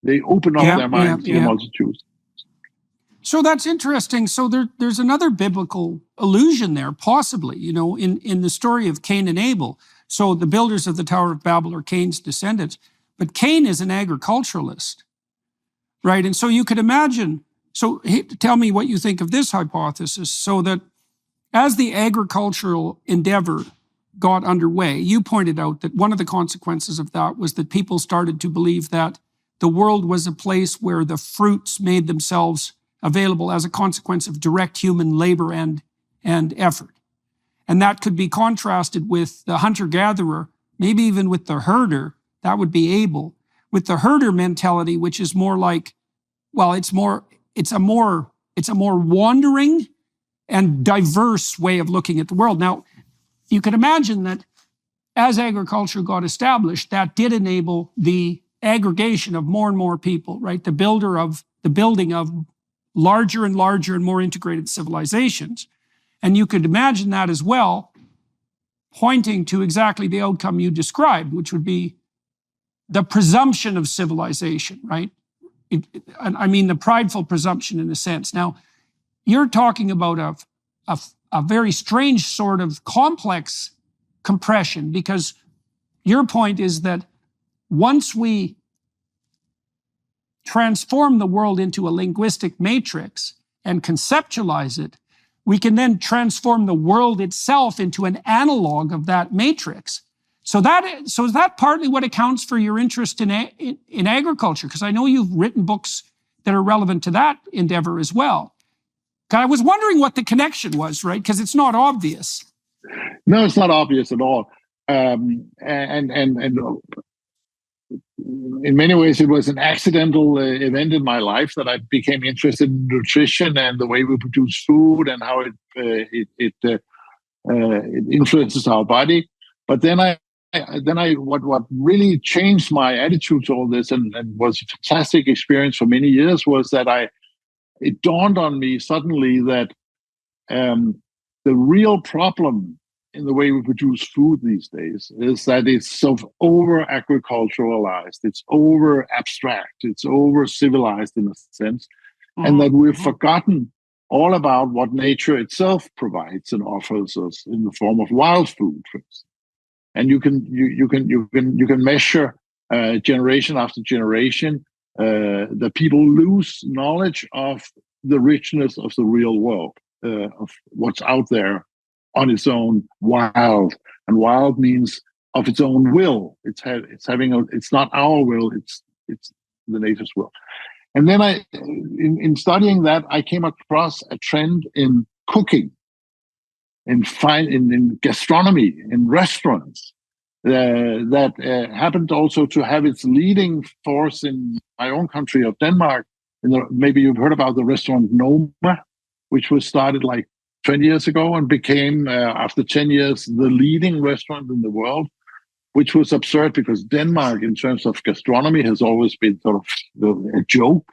They open up their minds to the multitudes. So that's interesting. So there's another biblical allusion there, possibly, in the story of Cain and Abel. So the builders of the Tower of Babel are Cain's descendants, but Cain is an agriculturalist, right? And so you could imagine So tell me what you think of this hypothesis. So that as the agricultural endeavor got underway, you pointed out that one of the consequences of that was that people started to believe that the world was a place where the fruits made themselves available as a consequence of direct human labor and effort. And that could be contrasted with the hunter-gatherer, maybe even with the herder. That would be Abel. With the herder mentality, which is more like, well, it's a more wandering and diverse way of looking at the world. Now, you can imagine that as agriculture got established, that did enable the aggregation of more and more people, right? The building of larger and larger and more integrated civilizations. And you could imagine that as well, pointing to exactly the outcome you described, which would be the presumption of civilization, right? I mean, the prideful presumption in a sense. Now, you're talking about a very strange sort of complex compression, because your point is that once we transform the world into a linguistic matrix and conceptualize it, we can then transform the world itself into an analog of that matrix. So is that partly what accounts for your interest in agriculture? Because I know you've written books that are relevant to that endeavor as well. I was wondering what the connection was, right? Because it's not obvious. No, it's not obvious at all. And in many ways, it was an accidental event in my life that I became interested in nutrition and the way we produce food and how it influences our body. But then what really changed my attitude to all this and was a fantastic experience for many years was that it dawned on me suddenly that the real problem in the way we produce food these days is that it's so over agriculturalized, it's over abstract, it's over civilized in a sense, and that we've forgotten all about what nature itself provides and offers us in the form of wild food, for instance. And you can measure generation after generation that people lose knowledge of the richness of the real world, of what's out there on its own, wild. And wild means of its own will. It's not our will, it's the nature's will. And then in studying that, I came across a trend in cooking, in gastronomy, in restaurants, that happened also to have its leading force in my own country of Denmark. Maybe you've heard about the restaurant Noma, which was started like 20 years ago and became, after 10 years, the leading restaurant in the world, which was absurd because Denmark, in terms of gastronomy, has always been sort of a joke.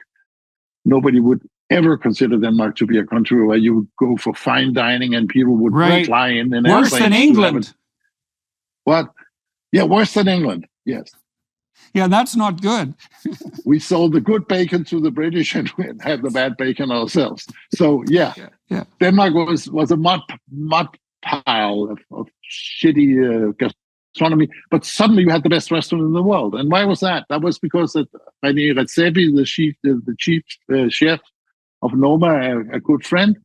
Nobody would ever consider Denmark to be a country where you would go for fine dining and people would fly in. Worse than England. What? Yeah, worse than England, yes. Yeah, that's not good. We sold the good bacon to the British and we had the bad bacon ourselves. So yeah. Denmark was a mud pile of shitty gastronomy, but suddenly you had the best restaurant in the world. And why was that? That was because that René Redzepi, the chief chef of Noma, a good friend,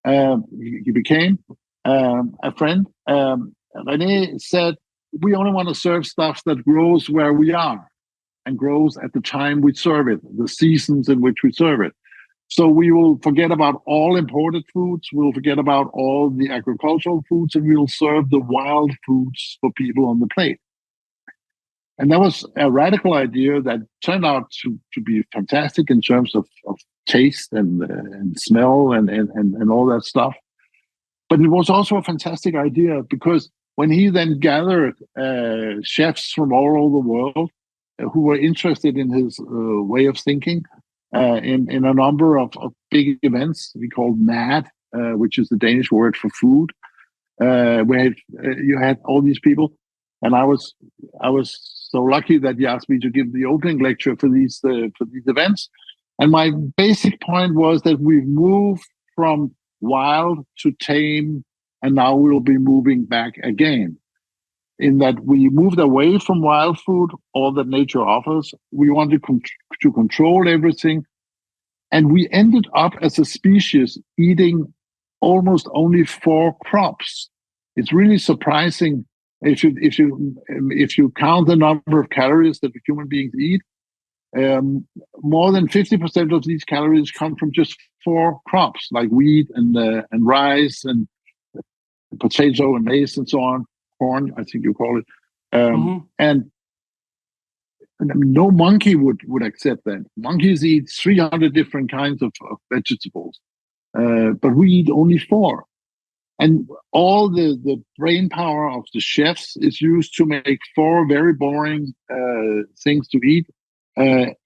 he became a friend. René said, we only want to serve stuff that grows where we are and grows at the time we serve it, the seasons in which we serve it. So we will forget about all imported foods, we'll forget about all the agricultural foods, and we'll serve the wild foods for people on the plate. And that was a radical idea that turned out to be fantastic in terms of taste and smell and all that stuff. But it was also a fantastic idea because when he then gathered chefs from all over the world who were interested in his way of thinking in a number of big events we called MAD, which is the Danish word for food, where you had all these people. And I was so lucky that he asked me to give the opening lecture for these events. And my basic point was that we've moved from wild to tame, and now we'll be moving back again. In that we moved away from wild food, all that nature offers. We wanted to control everything, And we ended up as a species eating almost only 4 crops. It's really surprising if you count the number of calories that human beings eat. More than 50% of these calories come from just 4 crops, like wheat and rice and potato and maize and so on, corn, I think you call it. And no monkey would accept that. Monkeys eat 300 different kinds of vegetables, but we eat only 4. And all the brain power of the chefs is used to make 4 very boring things to eat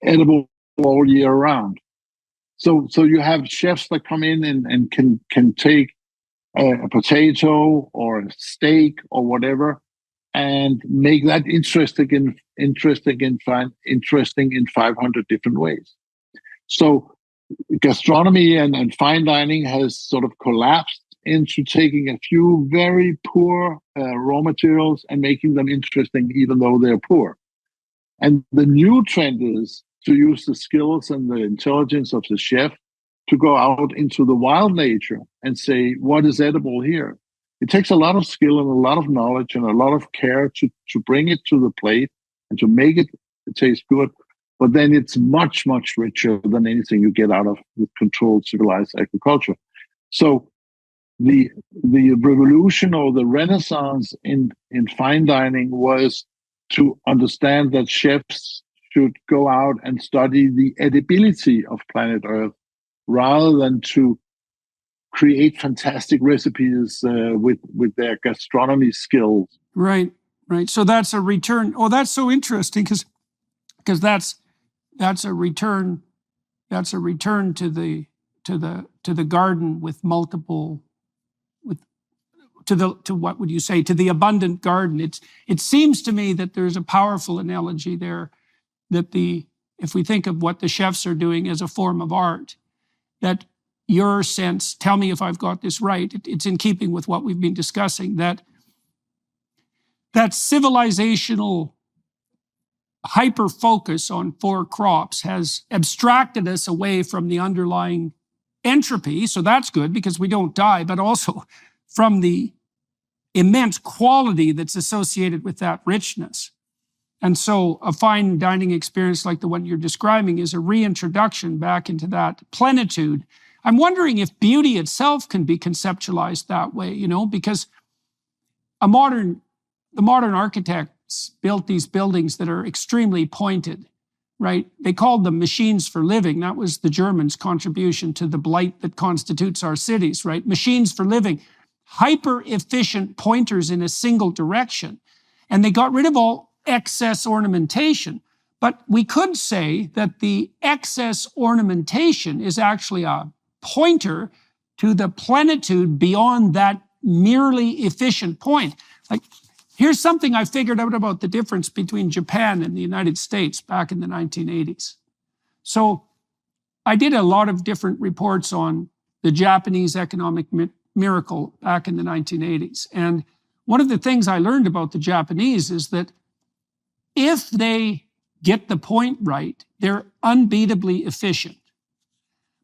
edible all year round. So you have chefs that come in and can take a potato or a steak or whatever and make that interesting in 500 different ways. So gastronomy and fine dining has sort of collapsed into taking a few very poor raw materials and making them interesting, even though they're poor. And the new trend is to use the skills and the intelligence of the chef to go out into the wild nature and say, what is edible here? It takes a lot of skill and a lot of knowledge and a lot of care to bring it to the plate and to make it taste good. But then it's much, much richer than anything you get out of with controlled civilized agriculture. So the revolution or the renaissance in fine dining was to understand that chefs should go out and study the edibility of planet Earth rather than to create fantastic recipes with their gastronomy skills. Right. So that's a return. Oh, that's so interesting because that's a return. That's a return to the garden with multiple. To what would you say, to the abundant garden. It seems to me that there's a powerful analogy there that if we think of what the chefs are doing as a form of art, that your sense, tell me if I've got this right, it's in keeping with what we've been discussing, that civilizational hyper-focus on 4 crops has abstracted us away from the underlying entropy, so that's good because we don't die, but also from the immense quality that's associated with that richness. And so a fine dining experience like the one you're describing is a reintroduction back into that plenitude. I'm wondering if beauty itself can be conceptualized that way, because the modern architects built these buildings that are extremely pointed, right? They called them machines for living. That was the Germans' contribution to the blight that constitutes our cities, right? Machines for living. Hyper-efficient pointers in a single direction. And they got rid of all excess ornamentation. But we could say that the excess ornamentation is actually a pointer to the plenitude beyond that merely efficient point. Like, here's something I figured out about the difference between Japan and the United States back in the 1980s. So I did a lot of different reports on the Japanese economic miracle back in the 1980s. And one of the things I learned about the Japanese is that if they get the point right, they're unbeatably efficient.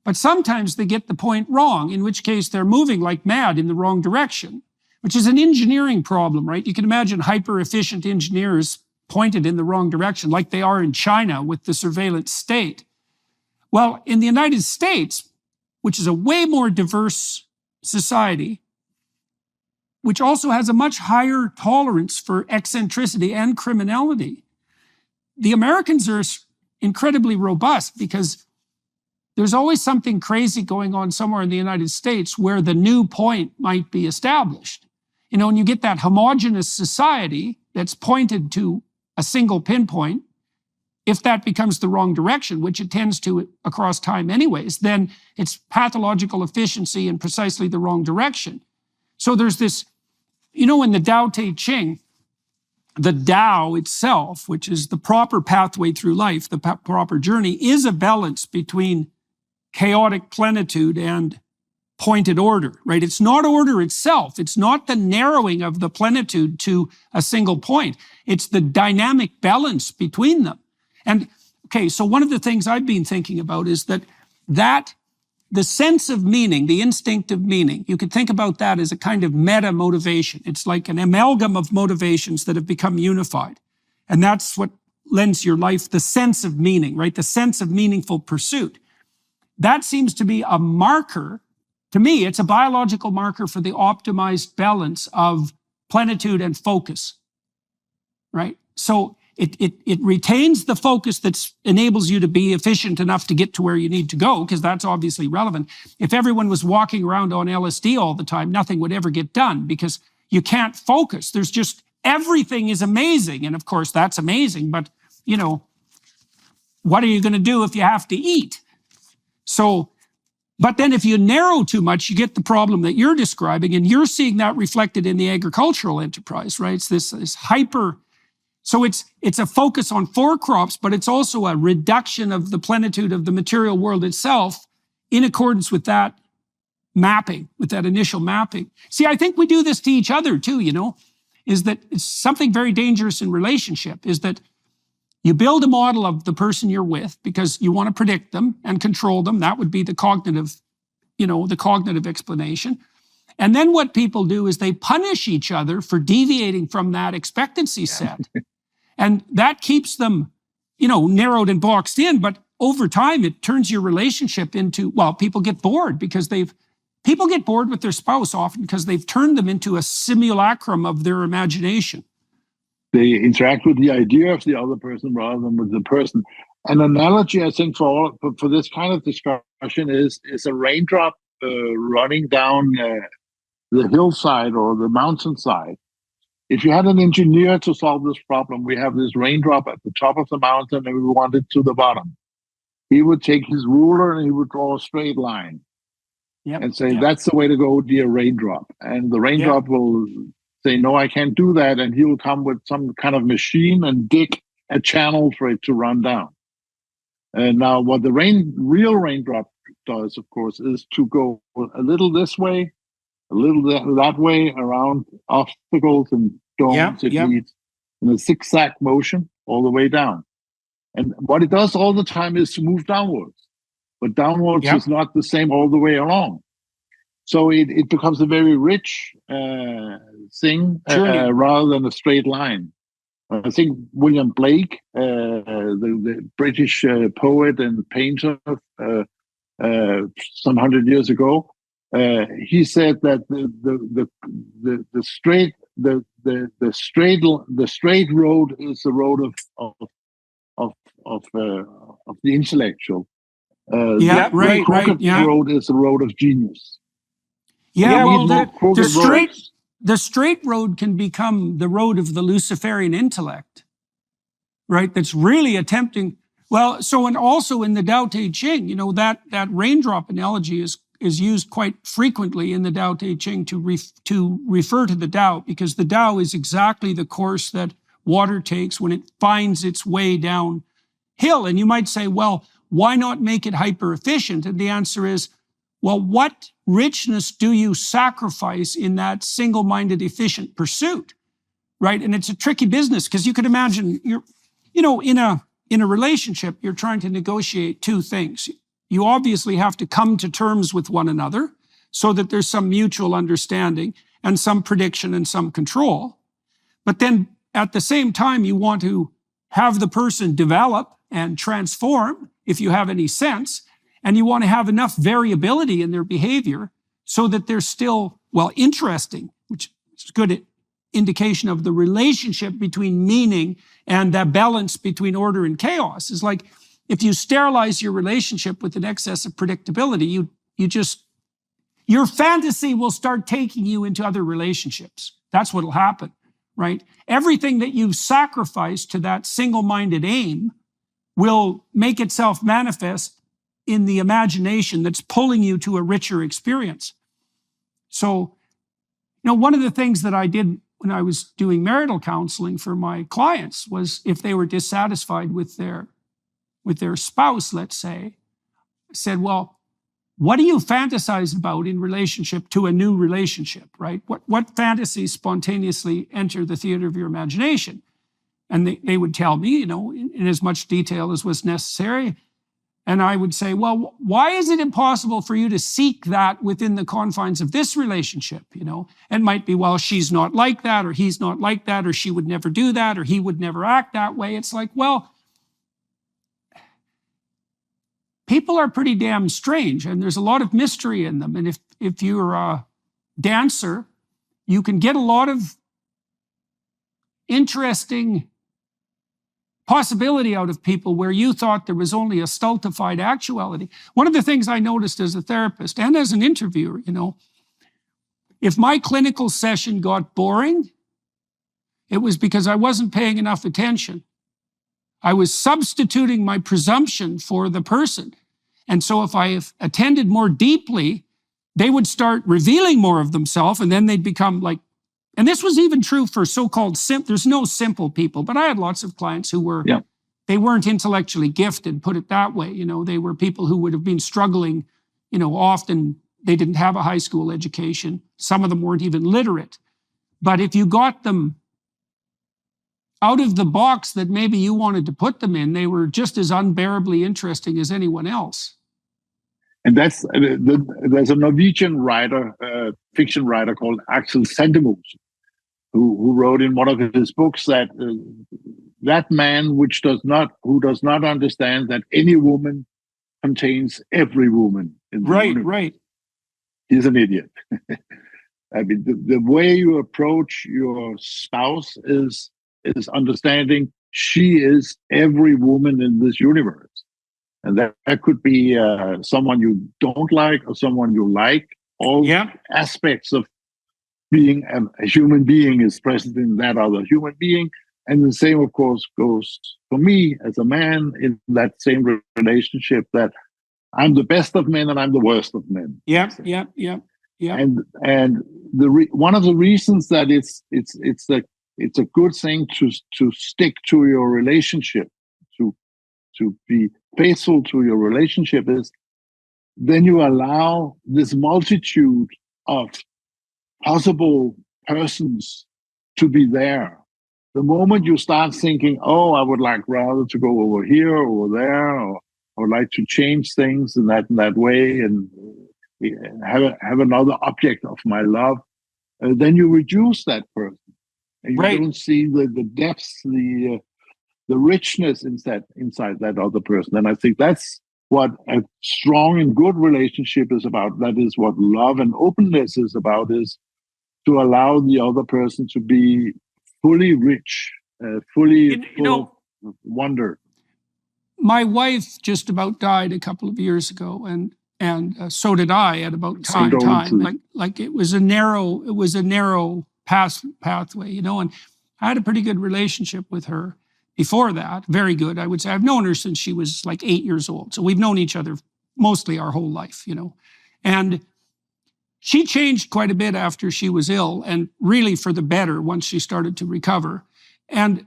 But sometimes they get the point wrong, in which case they're moving like mad in the wrong direction, which is an engineering problem, right? You can imagine hyper-efficient engineers pointed in the wrong direction, like they are in China with the surveillance state. Well, in the United States, which is a way more diverse society, which also has a much higher tolerance for eccentricity and criminality, the Americans are incredibly robust because there's always something crazy going on somewhere in the United States where the new point might be established. And you get that homogenous society that's pointed to a single pinpoint. If that becomes the wrong direction, which it tends to across time anyways, then it's pathological efficiency in precisely the wrong direction. So there's this, in the Tao Te Ching, the Tao itself, which is the proper pathway through life, the proper journey, is a balance between chaotic plenitude and pointed order, right? It's not order itself. It's not the narrowing of the plenitude to a single point. It's the dynamic balance between them. And okay, so one of the things I've been thinking about is that that the sense of meaning, the instinct of meaning, you could think about that as a kind of meta motivation. It's like an amalgam of motivations that have become unified. And that's what lends your life the sense of meaning, right? The sense of meaningful pursuit. That seems to be a marker. To me, it's a biological marker for the optimized balance of plenitude and focus, right? So it retains the focus that enables you to be efficient enough to get to where you need to go, because that's obviously relevant. If everyone was walking around on LSD all the time, nothing would ever get done because you can't focus. There's just, everything is amazing. And of course, that's amazing. But, you know, what are you going to do if you have to eat? So, but then if you narrow too much, you get the problem that you're describing, and you're seeing that reflected in the agricultural enterprise, right? It's this hyper. So it's a focus on 4 crops, but it's also a reduction of the plenitude of the material world itself in accordance with that mapping, with that initial mapping. See, I think we do this to each other too, you know, is that it's something very dangerous in relationship, is that you build a model of the person you're with because you want to predict them and control them. That would be the cognitive, you know, the cognitive explanation. And then what people do is they punish each other for deviating from that expectancy set. And that keeps them, you know, narrowed and boxed in. But over time, it turns your relationship into, well, people get bored because people get bored with their spouse often because they've turned them into a simulacrum of their imagination. They interact with the idea of the other person rather than with the person. An analogy, I think, for this kind of discussion is a raindrop running down the hillside or the mountainside. If you had an engineer to solve this problem, we have this raindrop at the top of the mountain and we want it to the bottom. He would take his ruler and he would draw a straight line and say, that's the way to go, dear raindrop. And the raindrop will say, no, I can't do that. And he will come with some kind of machine and dig a channel for it to run down. And now what the real raindrop does, of course, is to go a little this way, a little that way, around obstacles and domes it leads in a zigzag motion all the way down. And what it does all the time is to move downwards. But downwards is not the same all the way along. So it becomes a very rich thing rather than a straight line. I think William Blake, the British poet and painter some 100 years ago, he said that the straight road is the road of the intellectual. The road is the road of genius. The straight road can become the road of the Luciferian intellect, right? That's really attempting. Well, so, and also in the Tao Te Ching, you know, that raindrop analogy is used quite frequently in the Tao Te Ching to refer to the Tao, because the Tao is exactly the course that water takes when it finds its way downhill. And you might say, well, why not make it hyper efficient? And the answer is, well, what richness do you sacrifice in that single-minded, efficient pursuit, right? And it's a tricky business because you could imagine in a relationship, you're trying to negotiate 2 things. You obviously have to come to terms with one another so that there's some mutual understanding and some prediction and some control. But then at the same time, you want to have the person develop and transform, if you have any sense, and you want to have enough variability in their behavior so that they're still, well, interesting, which is a good indication of the relationship between meaning and that balance between order and chaos. Is like, if you sterilize your relationship with an excess of predictability, your fantasy will start taking you into other relationships. That's what'll happen, right? Everything that you've sacrificed to that single-minded aim will make itself manifest in the imagination that's pulling you to a richer experience. So, you know, one of the things that I did when I was doing marital counseling for my clients was, if they were dissatisfied with their spouse, let's say, I said, well, what do you fantasize about in relationship to a new relationship, right? What fantasies spontaneously enter the theater of your imagination? And they would tell me, you know, in as much detail as was necessary. And I would say, well, why is it impossible for you to seek that within the confines of this relationship? It might be, well, she's not like that, or he's not like that, or she would never do that, or he would never act that way. It's like, well, people are pretty damn strange, and there's a lot of mystery in them. And if you're a dancer, you can get a lot of interesting possibility out of people where you thought there was only a stultified actuality. One of the things I noticed as a therapist and as an interviewer, if my clinical session got boring, it was because I wasn't paying enough attention. I was substituting my presumption for the person. And so if I attended more deeply, they would start revealing more of themselves, and then they'd become like, and this was even true for so-called there's no simple people, but I had lots of clients who they weren't intellectually gifted, put it that way. They were people who would have been struggling, often they didn't have a high school education. Some of them weren't even literate. But if you got them out of the box that maybe you wanted to put them in, they were just as unbearably interesting as anyone else. And there's a Norwegian writer, fiction writer called Axel Sandemo, who wrote in one of his books that that man who does not understand that any woman contains every woman in the universe. Right. He's an idiot. I mean, the way you approach your spouse is understanding she is every woman in this universe. And that could be someone you don't like or someone you like. All aspects of being a human being is present in that other human being. And the same, of course, goes for me as a man in that same relationship, that I'm the best of men and I'm the worst of men. Yeah. And one of the reasons that it's a good thing to stick to your relationship, to be faithful to your relationship, is then you allow this multitude of possible persons to be there. The moment you start thinking, oh, I would like rather to go over here or over there, or I would like to change things in that way and have another object of my love, then you reduce that person. And you don't see the depths, the richness inside that other person. And I think that's what a strong and good relationship is about. That is what love and openness is about, is to allow the other person to be fully rich, fully full of wonder. My wife just about died a couple of years ago, and so did I at about the same time. Like it was a narrow pathway, and I had a pretty good relationship with her before that. Very good, I would say. I've known her since she was like 8 years old. So we've known each other mostly our whole life, And she changed quite a bit after she was ill, and really for the better once she started to recover. And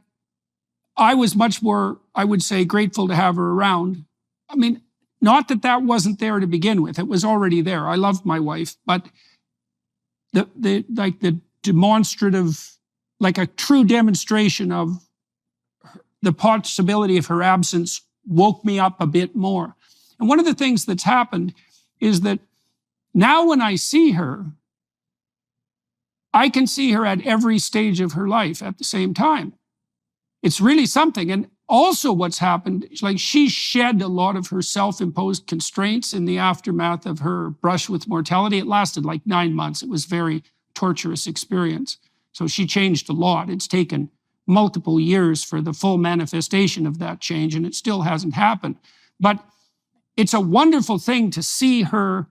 I was much more, I would say, grateful to have her around. I mean, not that wasn't there to begin with. It was already there. I loved my wife, but the demonstrative, like a true demonstration of the possibility of her absence woke me up a bit more. And one of the things that's happened is that now when I see her, I can see her at every stage of her life at the same time. It's really something. And also what's happened, like she shed a lot of her self-imposed constraints in the aftermath of her brush with mortality. It lasted like 9 months. It was a very torturous experience. So she changed a lot. It's taken multiple years for the full manifestation of that change, and it still hasn't happened. But it's a wonderful thing to see her.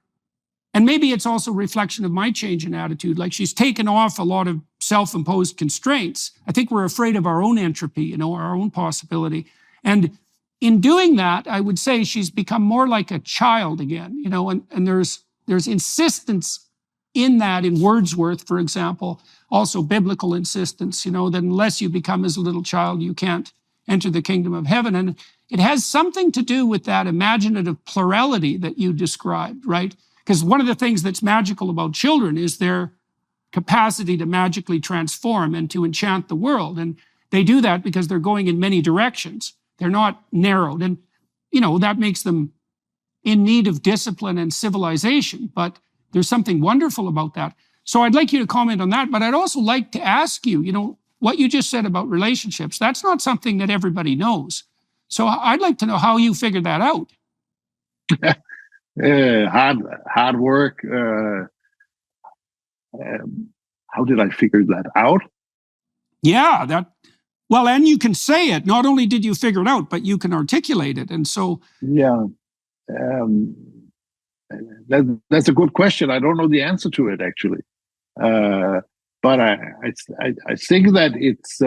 And maybe it's also a reflection of my change in attitude. Like she's taken off a lot of self-imposed constraints. I think we're afraid of our own entropy, our own possibility. And in doing that, I would say she's become more like a child again, and there's insistence in that, in Wordsworth, for example, also biblical insistence, that unless you become as a little child, you can't enter the kingdom of heaven. And it has something to do with that imaginative plurality that you described, right? Because one of the things that's magical about children is their capacity to magically transform and to enchant the world. And they do that because they're going in many directions. They're not narrowed. And, that makes them in need of discipline and civilization, but there's something wonderful about that. So I'd like you to comment on that, but I'd also like to ask you, what you just said about relationships, that's not something that everybody knows. So I'd like to know how you figured that out. Hard work. How did I figure that out? Yeah, well, and you can say it. Not only did you figure it out, but you can articulate it. And so, yeah, that's a good question. I don't know the answer to it actually, but I think that it's.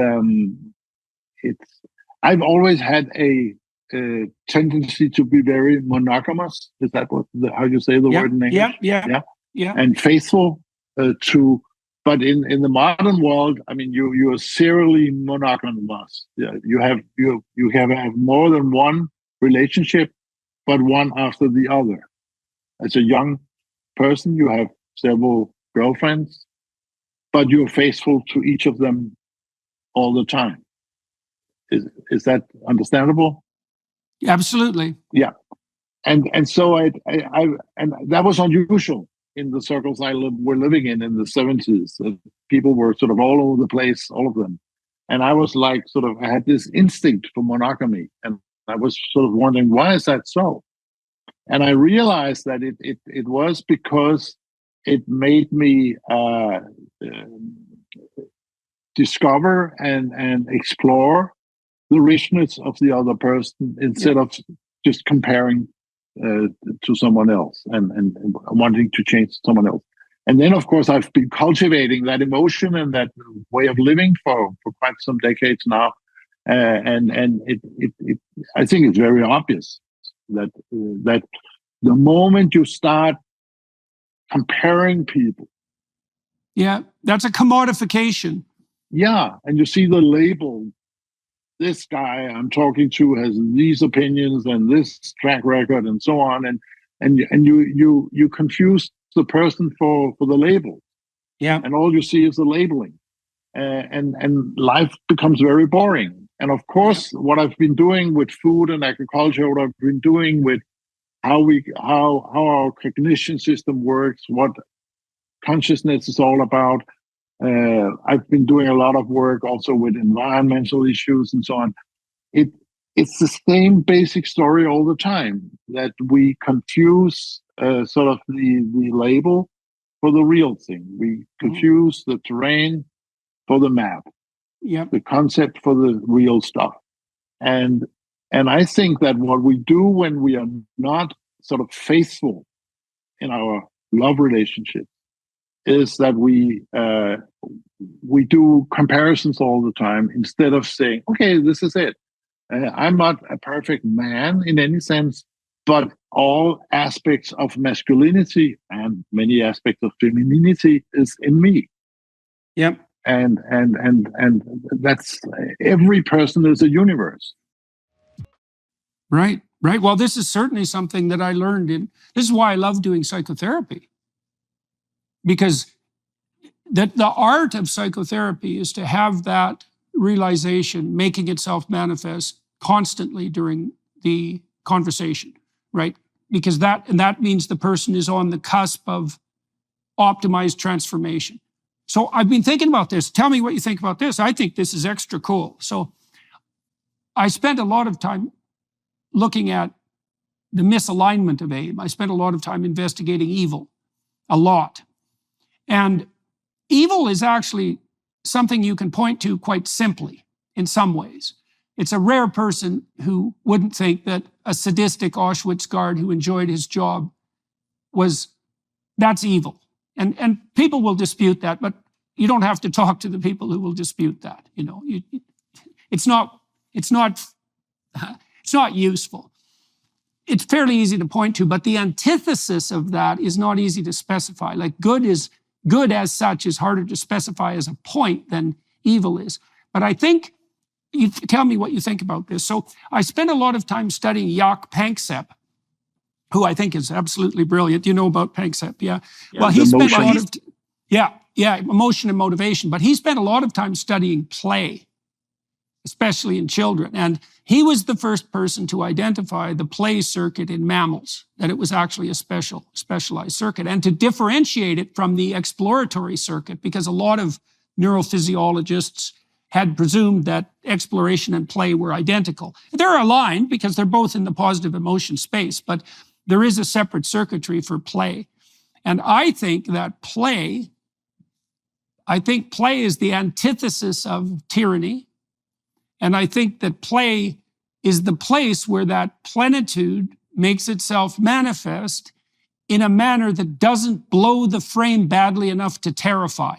I've always had a tendency to be very monogamous. Is that how you say the word in English? Yeah. And faithful to. But in the modern world, I mean, you are serially monogamous. Yeah, you have more than one relationship, but one after the other. As a young person, you have several girlfriends, but you're faithful to each of them all the time. Is that understandable? Absolutely. Yeah, and so I and that was unusual in the circles we're living in the 70s. People were sort of all over the place, all of them. And I was like, I had this instinct for monogamy. And I was sort of wondering, why is that so? And I realized that it was because it made me discover and explore the richness of the other person instead of just comparing to someone else and wanting to change someone else. And then, of course, I've been cultivating that emotion and that way of living for quite some decades now. And I think it's very obvious that the moment you start comparing people. Yeah, that's a commodification. Yeah, and you see the label. This guy I'm talking to has these opinions and this track record and so on, and you confuse the person for the label. Yeah, and all you see is the labeling, and life becomes very boring. And of course, what I've been doing with food and agriculture, what I've been doing with how our cognition system works, what consciousness is all about. I've been doing a lot of work also with environmental issues and so on. It's the same basic story all the time, that we confuse sort of the label for the real thing. We confuse the terrain for the map, the concept for the real stuff. And I think that what we do when we are not sort of faithful in our love relationship is that we do comparisons all the time instead of saying, okay, this is it. I'm not a perfect man in any sense, but all aspects of masculinity and many aspects of femininity is in me. Yep. And that's, every person is a universe. Right. Well, this is certainly something that I learned this is why I love doing psychotherapy. Because the art of psychotherapy is to have that realization making itself manifest constantly during the conversation, right? Because that means the person is on the cusp of optimized transformation. So I've been thinking about this. Tell me what you think about this. I think this is extra cool. So I spent a lot of time looking at the misalignment of aim. I spent a lot of time investigating evil, a lot. And evil is actually something you can point to quite simply in some ways. It's a rare person who wouldn't think that a sadistic Auschwitz guard who enjoyed his job that's evil. And people will dispute that, but you don't have to talk to the people who will dispute that. It's not useful. It's fairly easy to point to, but the antithesis of that is not easy to specify. Like good as such is harder to specify as a point than evil is. But I think, you tell me what you think about this. So I spent a lot of time studying Jaak Panksepp, who I think is absolutely brilliant. You know about Panksepp, yeah? Well, he spent a lot of, emotion and motivation, but he spent a lot of time studying play. especially in children. And he was the first person to identify the play circuit in mammals, that it was actually a specialized circuit, and to differentiate it from the exploratory circuit, because a lot of neurophysiologists had presumed that exploration and play were identical. They're aligned because they're both in the positive emotion space, but there is a separate circuitry for play. And I think play is the antithesis of tyranny. And I think that play is the place where that plenitude makes itself manifest in a manner that doesn't blow the frame badly enough to terrify.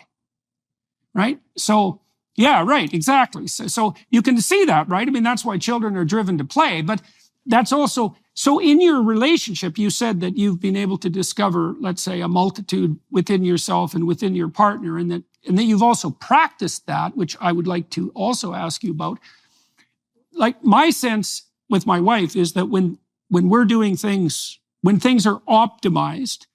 Right? So, yeah, right, exactly. So you can see that, right? I mean, that's why children are driven to play. But that's also, so in your relationship, you said that you've been able to discover, let's say, a multitude within yourself and within your partner, and that you've also practiced that, which I would like to also ask you about. Like, my sense with my wife is that when we're doing things, when things are optimized,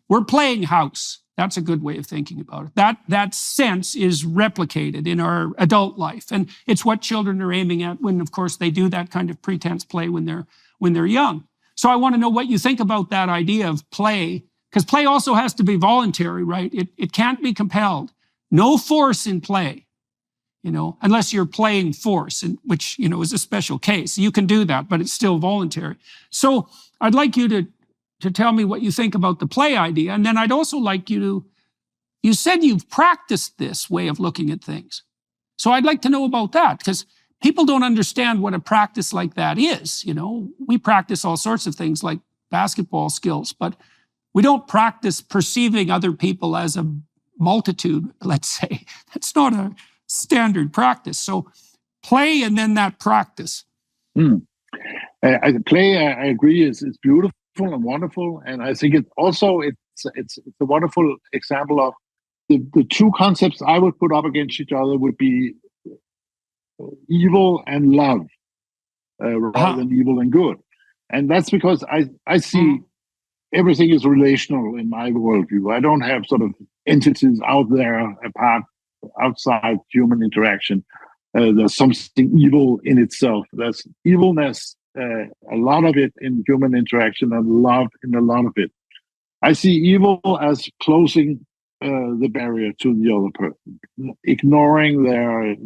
we're playing house. That's a good way of thinking about it. That sense is replicated in our adult life. And it's what children are aiming at when, of course, they do that kind of pretense play when they're young. So I want to know what you think about that idea of play, because play also has to be voluntary, right? It can't be compelled. No force in play, unless you're playing force, which, is a special case. You can do that, but it's still voluntary. So I'd like you to tell me what you think about the play idea. And then I'd also like you said you've practiced this way of looking at things. So I'd like to know about that, because people don't understand what a practice like that is. We practice all sorts of things like basketball skills, but we don't practice perceiving other people as a multitude, let's say. That's not a standard practice. So play and then that practice. Play, I agree, is beautiful and wonderful, and I think it's a wonderful example of the two concepts I would put up against each other would be evil and love, rather than evil and good. And that's because I see everything is relational in my worldview. I don't have sort of entities out there outside human interaction. There's something evil in itself. There's evilness, a lot of it in human interaction, and love in a lot of it. I see evil as closing the barrier to the other person, ignoring their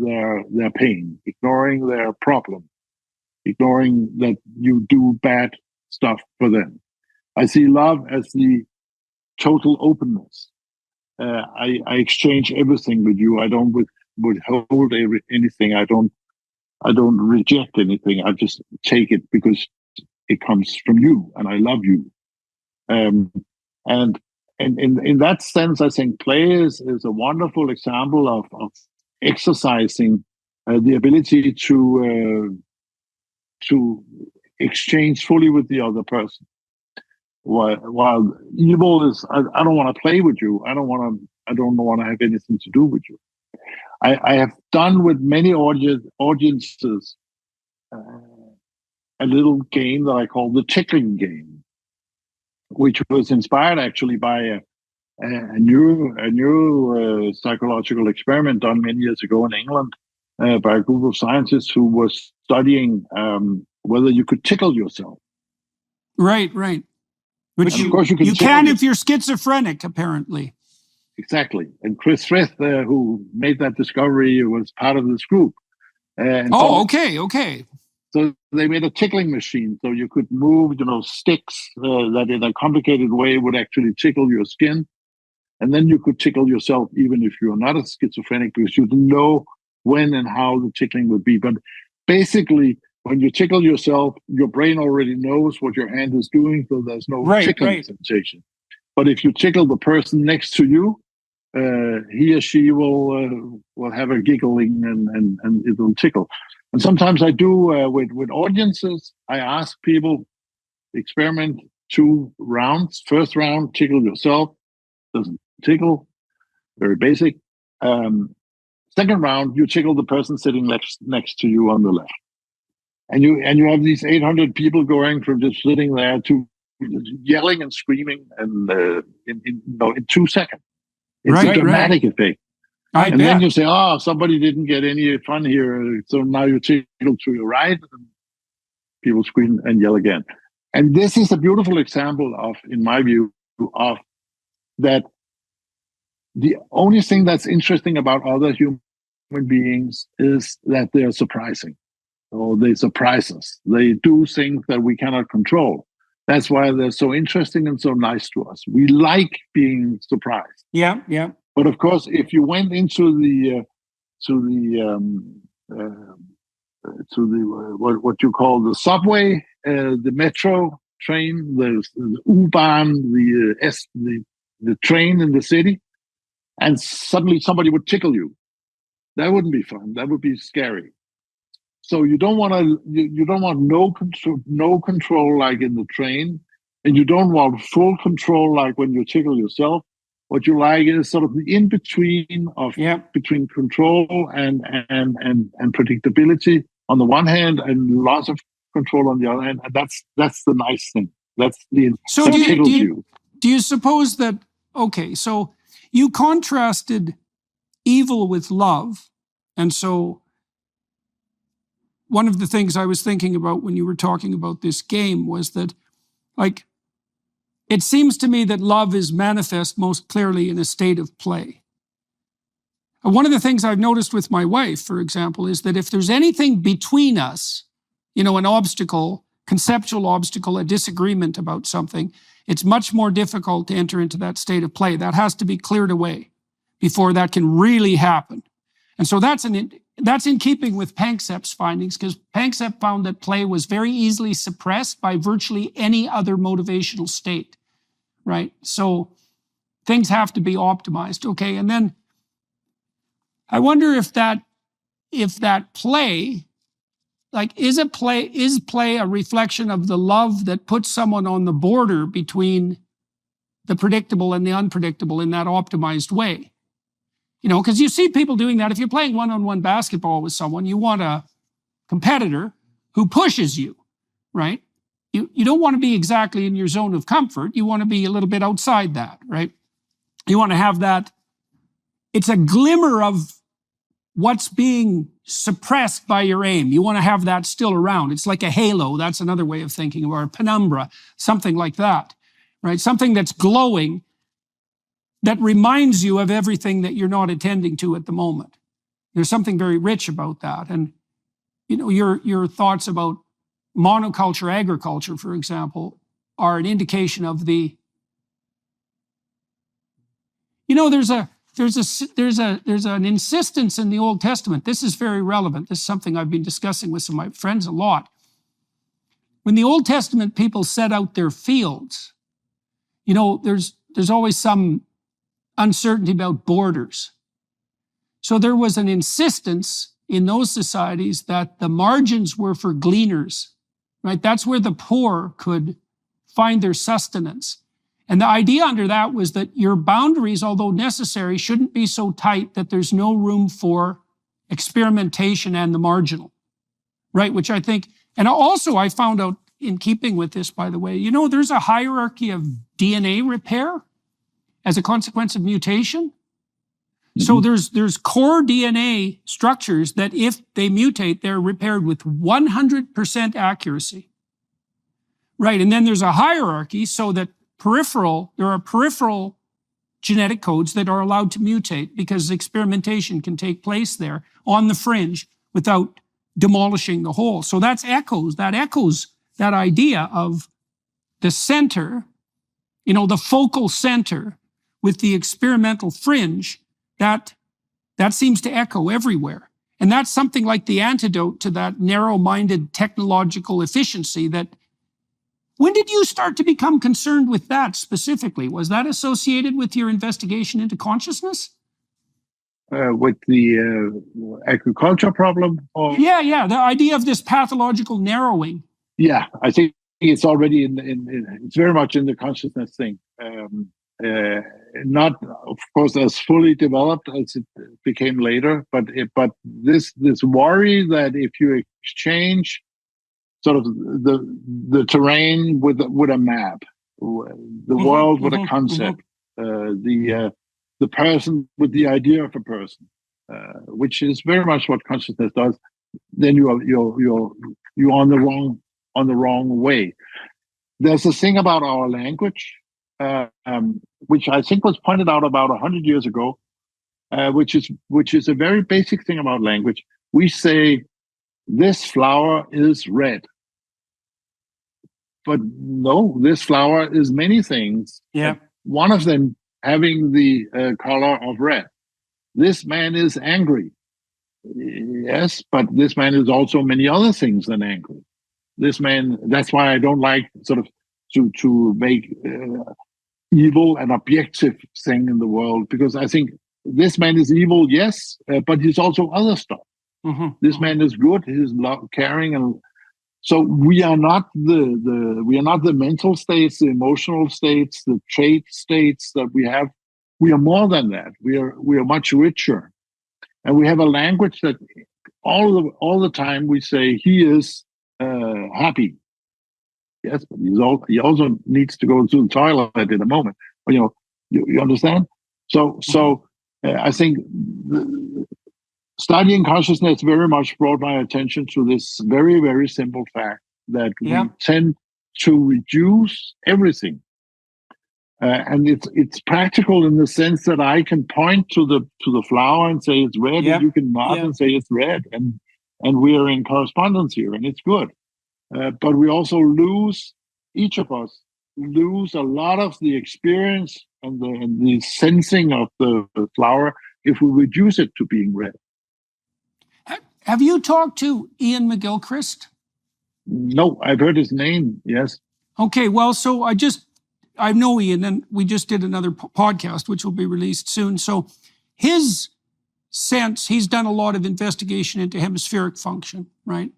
pain, ignoring their problem, ignoring that you do bad stuff for them. I see love as the total openness. I exchange everything with you. I don't withhold anything. I don't reject anything. I just take it because it comes from you, and I love you. And in that sense, I think play is a wonderful example of exercising the ability to exchange fully with the other person. While evil is, I don't want to play with you. I don't want to have anything to do with you. I have done with many audiences a little game that I call the tickling game, which was inspired actually by a new psychological experiment done many years ago in England by a group of scientists who was studying whether you could tickle yourself. Right. Which of course you can if you're schizophrenic, apparently. Exactly. And Chris Frith, who made that discovery, was part of this group. Okay. So they made a tickling machine, so you could move, sticks that in a complicated way would actually tickle your skin. And then you could tickle yourself even if you're not a schizophrenic, because you didn't know when and how the tickling would be. But basically, when you tickle yourself, your brain already knows what your hand is doing, so there's no tickling sensation. But if you tickle the person next to you, he or she will have a giggling and it will tickle. And sometimes I do with audiences. I ask people, experiment 2 rounds. First round, tickle yourself, doesn't tickle, very basic. Second round, you tickle the person sitting next to you on the left, and you have these 800 people going from just sitting there to yelling and screaming, and in 2 seconds. It's a dramatic effect. And then you say, oh, somebody didn't get any fun here, so now you tickle to your right, and people scream and yell again. And this is a beautiful example of, in my view, of that the only thing that's interesting about other human beings is that they're surprising, or they surprise us. They do things that we cannot control. That's why they're so interesting and so nice to us. We like being surprised. Yeah, yeah. But of course, if you went into the what you call the subway, the metro train, the U-Bahn, the train in the city, and suddenly somebody would tickle you, that wouldn't be fun. That would be scary. So you don't want no control like in the train, and you don't want full control like when you tickle yourself. What you like is sort of the in between of between control and predictability on the one hand, and lots of control on the other hand. And that's the nice thing. That's the so do you suppose that, okay, so you contrasted evil with love, and so one of the things I was thinking about when you were talking about this game was that, like, it seems to me that love is manifest most clearly in a state of play. And one of the things I've noticed with my wife, for example, is that if there's anything between us, an obstacle, conceptual obstacle, a disagreement about something, it's much more difficult to enter into that state of play. That has to be cleared away before that can really happen. And so that's in keeping with Panksepp's findings, because Panksepp found that play was very easily suppressed by virtually any other motivational state, right? So things have to be optimized, okay? And then I wonder if that play, like, is play a reflection of the love that puts someone on the border between the predictable and the unpredictable in that optimized way? Because you see people doing that. If you're playing one-on-one basketball with someone, you want a competitor who pushes you, right? You don't want to be exactly in your zone of comfort. You want to be a little bit outside that, right? You want to have that. It's a glimmer of what's being suppressed by your aim. You want to have that still around. It's like a halo. That's another way of thinking, or a penumbra, something like that, right? Something that's glowing, that reminds you of everything that you're not attending to at the moment. There's something very rich about that. And, your thoughts about monoculture agriculture, for example, are an indication of the, there's an insistence in the Old Testament. This is very relevant. This is something I've been discussing with some of my friends a lot. When the Old Testament people set out their fields, there's always some uncertainty about borders. So there was an insistence in those societies that the margins were for gleaners, right? That's where the poor could find their sustenance. And the idea under that was that your boundaries, although necessary, shouldn't be so tight that there's no room for experimentation and the marginal, right? Which I think, and also I found out in keeping with this, by the way, there's a hierarchy of DNA repair as a consequence of mutation. Mm-hmm. So there's core DNA structures that if they mutate, they're repaired with 100% accuracy. Right, and then there's a hierarchy so that there are peripheral genetic codes that are allowed to mutate because experimentation can take place there on the fringe without demolishing the whole. So that echoes that idea of the center, the focal center with the experimental fringe, that seems to echo everywhere. And that's something like the antidote to that narrow-minded technological efficiency that, when did you start to become concerned with that specifically? Was that associated with your investigation into consciousness? With the agriculture problem? Or? Yeah. The idea of this pathological narrowing. Yeah, I think it's already it's very much in the consciousness thing. Not, of course, as fully developed as it became later, but this worry that if you exchange sort of the terrain with a map, the world with a concept, the person with the idea of a person, which is very much what consciousness does, then you're on the wrong way. There's a thing about our language, which I think was pointed out about 100 years ago, which is a very basic thing about language. We say this flower is red, but no, this flower is many things. Yeah. One of them having the color of red. This man is angry. Yes, but this man is also many other things than angry. This man, that's why I don't like sort of to make evil an objective thing in the world, because I think this man is evil, yes, but he's also other stuff. Mm-hmm. This man is good, he's caring, and so we are not the mental states, the emotional states, the trait states that we have. We are more than that. We are much richer, and we have a language that all the time we say he is happy. Yes, but he also needs to go to the toilet in a moment. You understand? So I think studying consciousness very much brought my attention to this very, very simple fact that we tend to reduce everything. And it's practical in the sense that I can point to the flower and say it's red, and you can nod and say it's red, and we are in correspondence here, and it's good. But we also each of us lose a lot of the experience and the sensing of the flower if we reduce it to being red. Have you talked to Ian McGilchrist? No, I've heard his name, yes. Okay, well, so I know Ian, and we just did another podcast, which will be released soon. So his sense, he's done a lot of investigation into hemispheric function, right?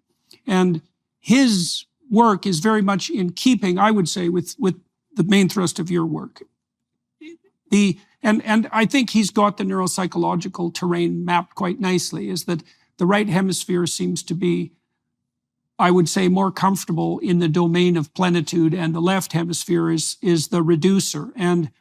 And his work is very much in keeping, I would say, with the main thrust of your work. And I think he's got the neuropsychological terrain mapped quite nicely, is that the right hemisphere seems to be, I would say, more comfortable in the domain of plenitude, and the left hemisphere is the reducer. And,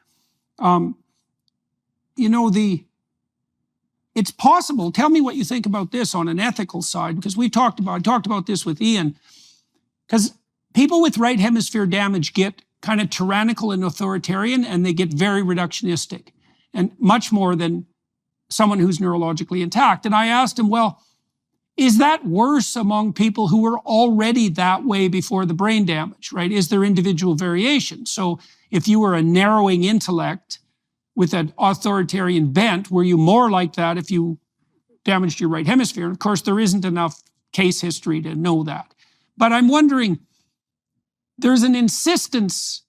it's possible. Tell me what you think about this on an ethical side, because I talked about this with Ian, because people with right hemisphere damage get kind of tyrannical and authoritarian, and they get very reductionistic, and much more than someone who's neurologically intact. And I asked him, well, is that worse among people who were already that way before the brain damage, right? Is there individual variation? So if you were a narrowing intellect with an authoritarian bent, were you more like that if you damaged your right hemisphere? And of course, there isn't enough case history to know that. But I'm wondering, there's an insistence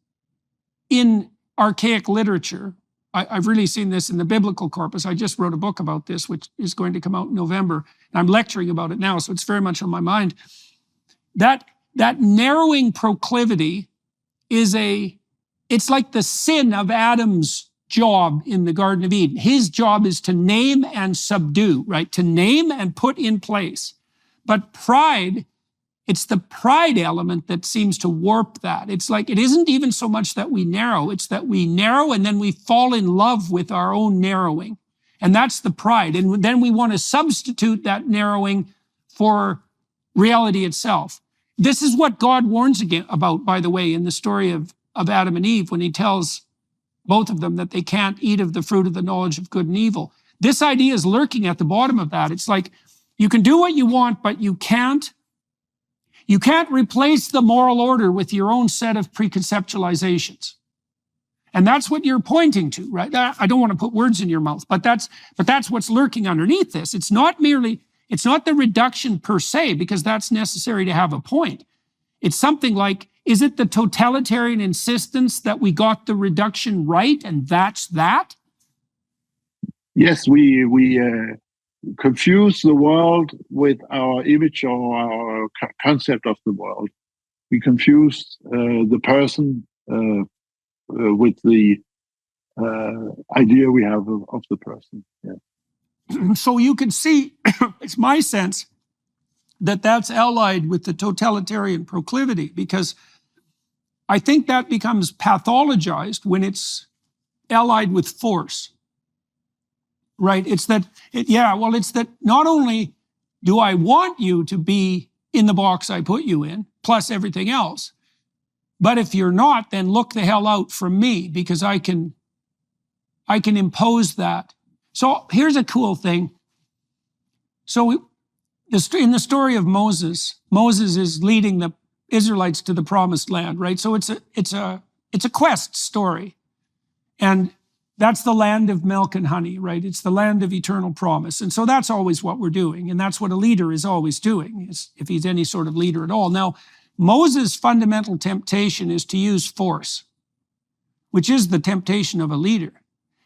in archaic literature. I've really seen this in the biblical corpus. I just wrote a book about this, which is going to come out in November. And I'm lecturing about it now, so it's very much on my mind. That narrowing proclivity it's like the sin of Adam's job in the Garden of Eden. His job is to name and subdue, right? To name and put in place. But pride, it's the pride element that seems to warp that. It's like, it isn't even so much that we narrow, it's that we narrow and then we fall in love with our own narrowing. And that's the pride. And then we want to substitute that narrowing for reality itself. This is what God warns about, by the way, in the story of Adam and Eve, when he tells both of them that they can't eat of the fruit of the knowledge of good and evil. This idea is lurking at the bottom of that. It's like, you can do what you want, but you can't replace the moral order with your own set of preconceptualizations. And that's what you're pointing to, right? I don't want to put words in your mouth, but that's what's lurking underneath this. It's not the reduction per se, because that's necessary to have a point. It's something like, is it the totalitarian insistence that we got the reduction right, and that's that? Yes, we confuse the world with our image or our concept of the world. We confuse the person with the idea we have of the person. Yeah. So you can see, it's my sense, that that's allied with the totalitarian proclivity, because I think that becomes pathologized when it's allied with force. Right. It's that, it's that not only do I want you to be in the box I put you in, plus everything else, but if you're not, then look the hell out from me, because I can impose that. So here's a cool thing. So in the story of Moses is leading the Israelites to the promised land, right? So it's a quest story. And that's the land of milk and honey, right? It's the land of eternal promise. And so that's always what we're doing. And that's what a leader is always doing, is if he's any sort of leader at all. Now, Moses' fundamental temptation is to use force, which is the temptation of a leader.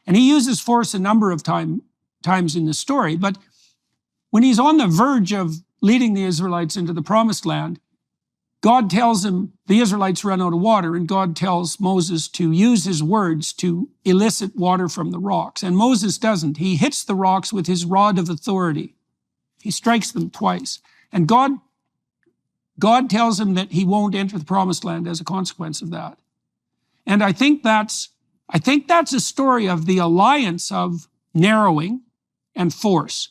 And he uses force a number of times in the story. But when he's on the verge of leading the Israelites into the promised land, God tells him the Israelites run out of water, and God tells Moses to use his words to elicit water from the rocks. And Moses doesn't. He hits the rocks with his rod of authority. He strikes them twice. And God tells him that he won't enter the promised land as a consequence of that. And I think that's a story of the alliance of narrowing and force.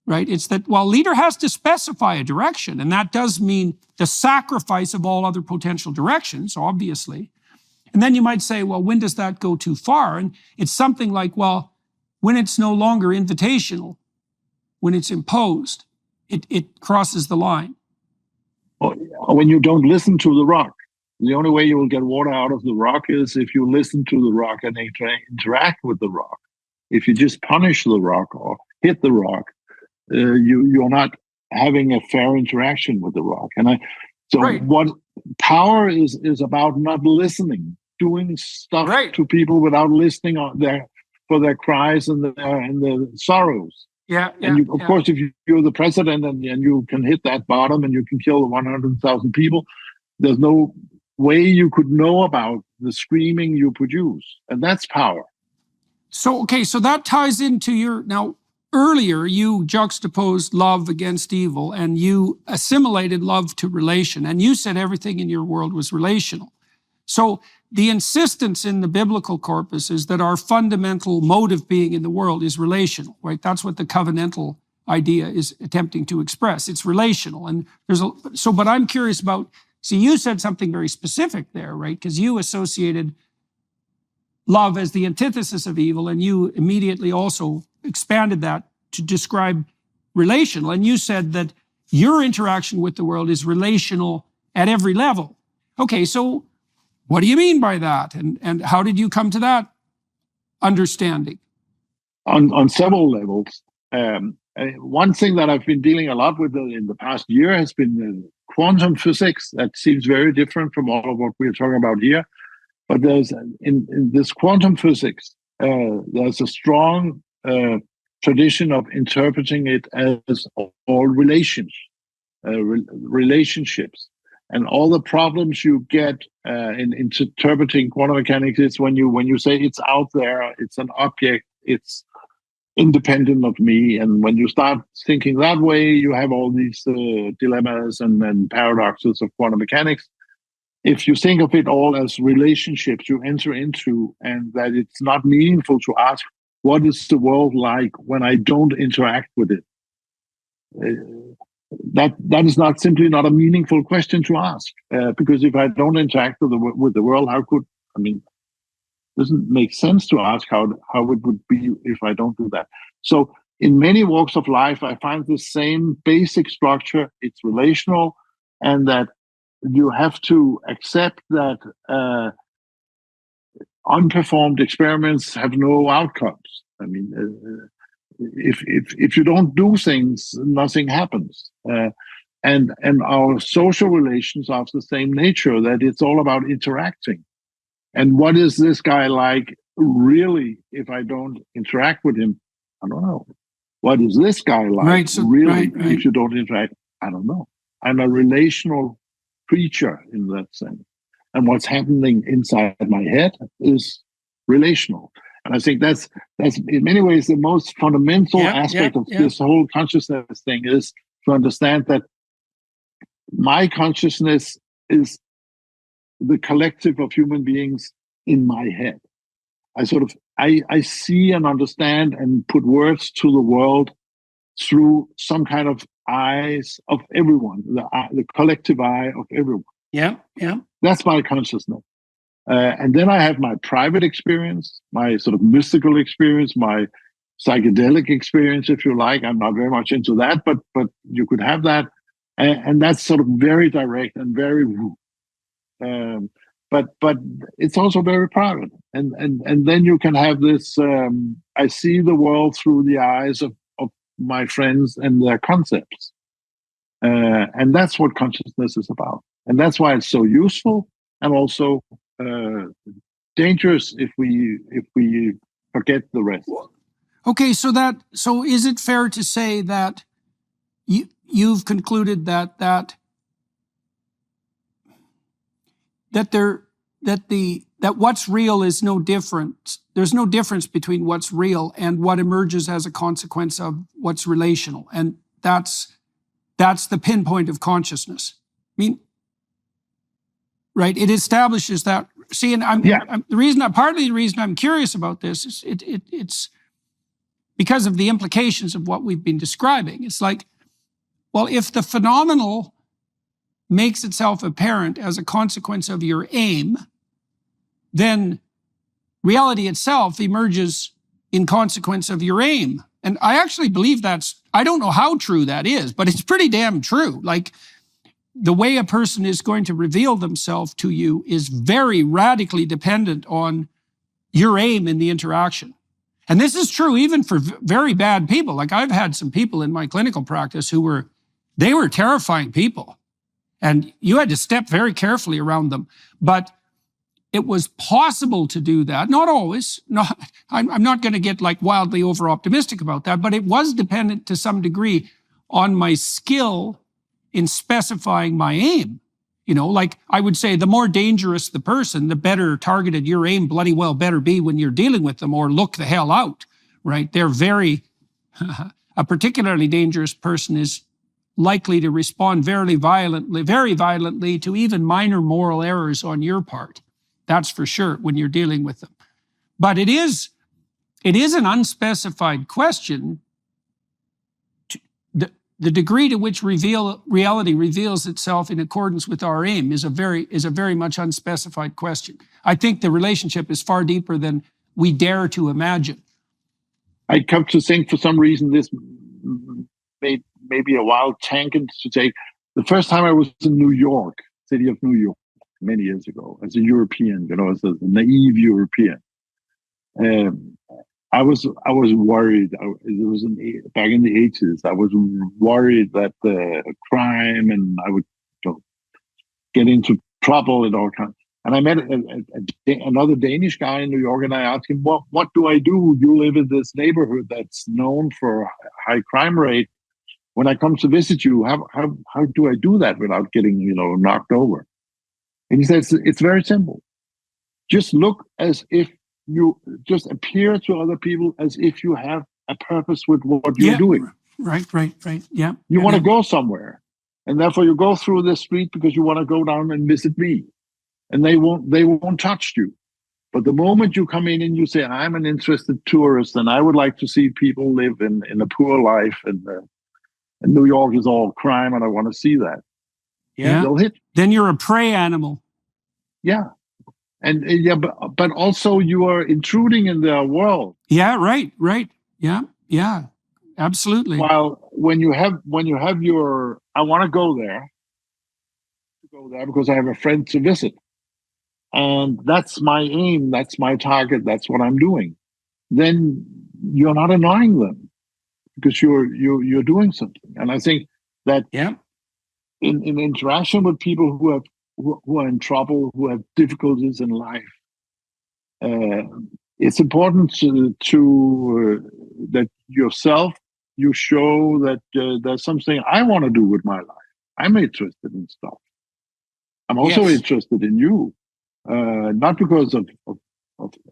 Right? It's that, leader has to specify a direction, and that does mean the sacrifice of all other potential directions, obviously. And then you might say, well, when does that go too far? And it's something like, when it's no longer invitational, when it's imposed, it crosses the line. Or when you don't listen to the rock. The only way you will get water out of the rock is if you listen to the rock and interact with the rock. If you just punish the rock or hit the rock, you're not having a fair interaction with the rock. And what power is about not listening, doing stuff to people without listening for their cries and their sorrows. And of course, if you're the president and you can hit that bottom and you can kill 100,000 people, there's no way you could know about the screaming you produce. And that's power. So that ties into now, earlier, you juxtaposed love against evil, and you assimilated love to relation, and you said everything in your world was relational. So the insistence in the biblical corpus is that our fundamental mode of being in the world is relational, right? That's what the covenantal idea is attempting to express. It's relational. And but I'm curious about, you said something very specific there, right? Because you associated love as the antithesis of evil, and you immediately also expanded that to describe relational. And you said that your interaction with the world is relational at every level. Okay, so what do you mean by that? And how did you come to that understanding? On several levels. One thing that I've been dealing a lot with in the past year has been quantum physics. That seems very different from all of what we're talking about here. But there's in this quantum physics, there's a strong tradition of interpreting it as all relationships, and all the problems you get in interpreting quantum mechanics is when you say it's out there, it's an object, it's independent of me, and when you start thinking that way, you have all these dilemmas and paradoxes of quantum mechanics. If you think of it all as relationships you enter into, and that it's not meaningful to ask, what is the world like when I don't interact with it? That is simply not a meaningful question to ask. Because if I don't interact with the world, doesn't make sense to ask how it would be if I don't do that. So in many walks of life, I find the same basic structure. It's relational, and that you have to accept that unperformed experiments have no outcomes. If you don't do things, nothing happens. And our social relations are of the same nature, that it's all about interacting. And what is this guy like really if I don't interact with him? I don't know. What is this guy like if you don't interact? I don't know. I'm a relational creature in that sense. And what's happening inside my head is relational. And I think that's in many ways the most fundamental aspect of this whole consciousness thing, is to understand that my consciousness is the collective of human beings in my head. I see and understand and put words to the world through some kind of eyes of everyone, the collective eye of everyone. Yeah, yeah. That's my consciousness. And then I have my private experience, my sort of mystical experience, my psychedelic experience, if you like. I'm not very much into that, but you could have that. And that's sort of very direct and very but it's also very private. And then you can have this, I see the world through the eyes of my friends and their concepts. And that's what consciousness is about. And that's why it's so useful and also dangerous if we forget the rest. Okay, so is it fair to say that you've concluded that what's real is no different. There's no difference between what's real and what emerges as a consequence of what's relational, and that's the pinpoint of consciousness. I mean, right? It establishes that. See, and partly the reason I'm curious about this is it's because of the implications of what we've been describing. It's like, well, if the phenomenal makes itself apparent as a consequence of your aim, then reality itself emerges in consequence of your aim. And I actually believe I don't know how true that is, but it's pretty damn true. Like, the way a person is going to reveal themselves to you is very radically dependent on your aim in the interaction. And this is true even for very bad people. Like, I've had some people in my clinical practice who were terrifying people. And you had to step very carefully around them. But it was possible to do that. Not always. I'm not going to get like wildly over-optimistic about that, but it was dependent to some degree on my skill in specifying my aim. You know, like I would say, the more dangerous the person, the better targeted your aim bloody well better be when you're dealing with them, or look the hell out, right? They're a particularly dangerous person is likely to respond very violently to even minor moral errors on your part. That's for sure when you're dealing with them. But it is an unspecified question. The degree to which reality reveals itself in accordance with our aim is a very much unspecified question. I think the relationship is far deeper than we dare to imagine. I come to think, for some reason, this may be a wild tangent to take. The first time I was in New York, city of New York, many years ago, as a European, as a naive European, I was worried. It was back in the 80s. I was worried that crime and I would get into trouble and all kinds. And I met another Danish guy in New York, and I asked him, "What do I do? You live in this neighborhood that's known for a high crime rate. When I come to visit you, how do I do that without getting knocked over?" And he says, "It's very simple. Just look as if you just appear to other people as if you have a purpose with what you're doing." Right. Yeah. You want to go somewhere, and therefore you go through this street because you want to go down and visit me, and they won't touch you. But the moment you come in and you say, "I'm an interested tourist and I would like to see people live in a poor life, and New York is all crime and I want to see that," they'll hit. Then you're a prey animal. Yeah. And but also you are intruding in their world. Yeah, right. Yeah, absolutely. While when you have your, I want to go there because I have a friend to visit, and that's my aim, that's my target, that's what I'm doing. Then you're not annoying them because you're doing something. And I think that in interaction with people who are in trouble, who have difficulties in life, it's important to that yourself, you show that there's something I want to do with my life. I'm interested in stuff. I'm also interested in you, not because of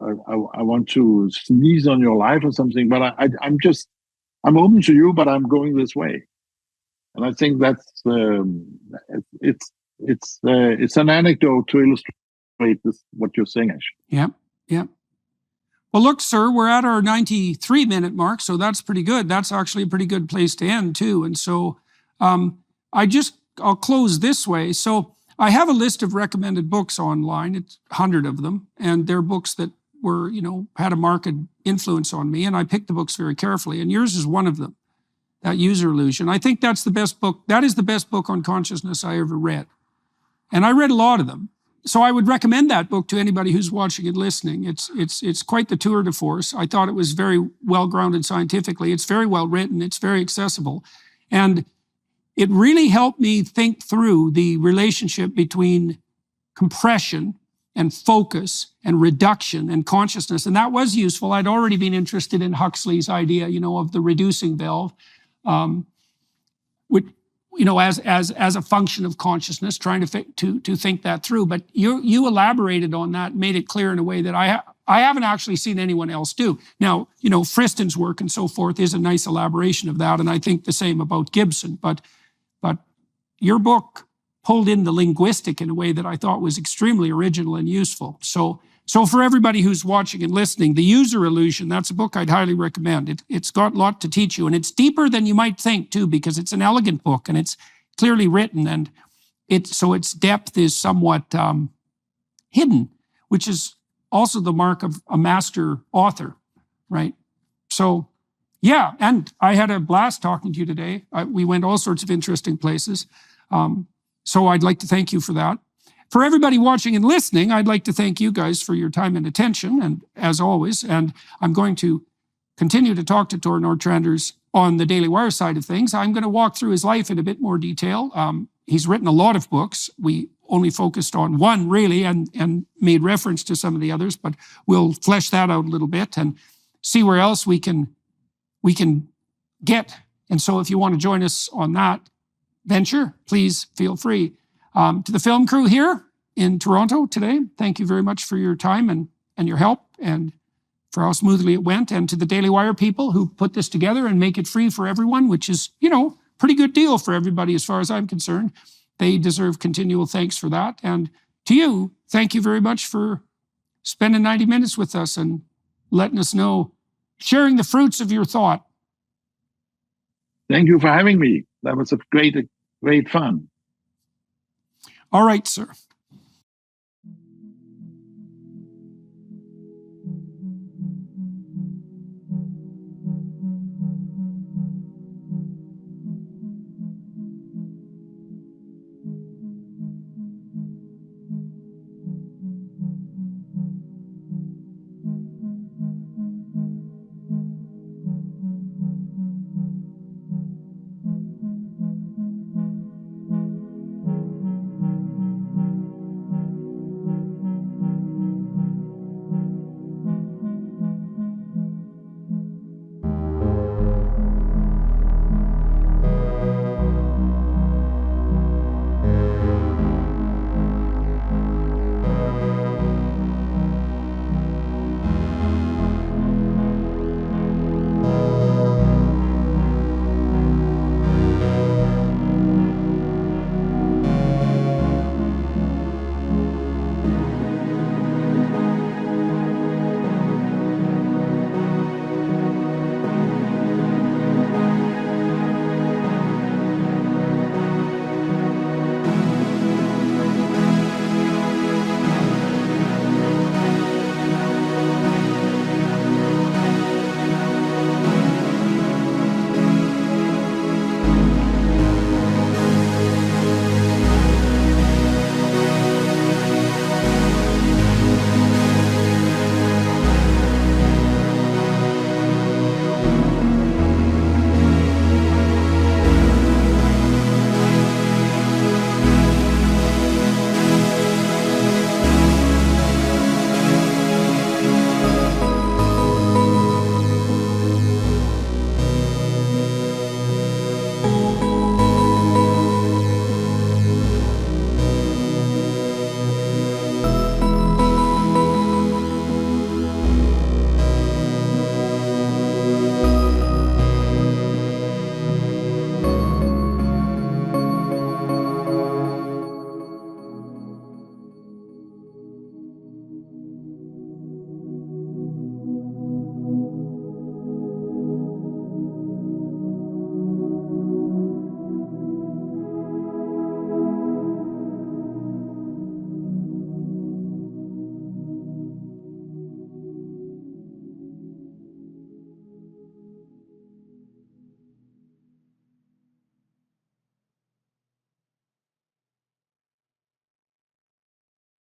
I want to sneeze on your life or something, but I'm open to you, but I'm going this way. And I think that's it's an anecdote to illustrate what you're saying, actually. Yeah. Well, look, sir, we're at our 93-minute mark, so that's pretty good. That's actually a pretty good place to end, too. And so I'll close this way. So I have a list of recommended books online. It's 100 of them, and they're books that were, had a marked influence on me, and I picked the books very carefully, and yours is one of them, that User Illusion. I think that's the best book. That is the best book on consciousness I ever read. And I read a lot of them. So I would recommend that book to anybody who's watching and listening. It's quite the tour de force. I thought it was very well grounded scientifically. It's very well written. It's very accessible. And it really helped me think through the relationship between compression and focus and reduction and consciousness. And that was useful. I'd already been interested in Huxley's idea, of the reducing valve, which, as a function of consciousness, trying to think that through. But you elaborated on that, made it clear in a way that I haven't actually seen anyone else do. Now, Friston's work and so forth is a nice elaboration of that, and I think the same about Gibson. But your book pulled in the linguistic in a way that I thought was extremely original and useful. So for everybody who's watching and listening, The User Illusion, that's a book I'd highly recommend. It's got a lot to teach you, and it's deeper than you might think, too, because it's an elegant book, and it's clearly written, and its depth is somewhat hidden, which is also the mark of a master author, right? So, yeah, and I had a blast talking to you today. We went all sorts of interesting places. So I'd like to thank you for that. For everybody watching and listening, I'd like to thank you guys for your time and attention, and as always, and I'm going to continue to talk to Tor Nørretranders on the Daily Wire side of things. I'm going to walk through his life in a bit more detail. He's written a lot of books. We only focused on one, really, and made reference to some of the others, but we'll flesh that out a little bit and see where else we can get. And so if you want to join us on that venture, please feel free. To the film crew here in Toronto today, thank you very much for your time and your help and for how smoothly it went. And to the Daily Wire people who put this together and make it free for everyone, which is, pretty good deal for everybody as far as I'm concerned. They deserve continual thanks for that. And to you, thank you very much for spending 90 minutes with us and letting us know, sharing the fruits of your thought. Thank you for having me. That was great fun. All right, sir.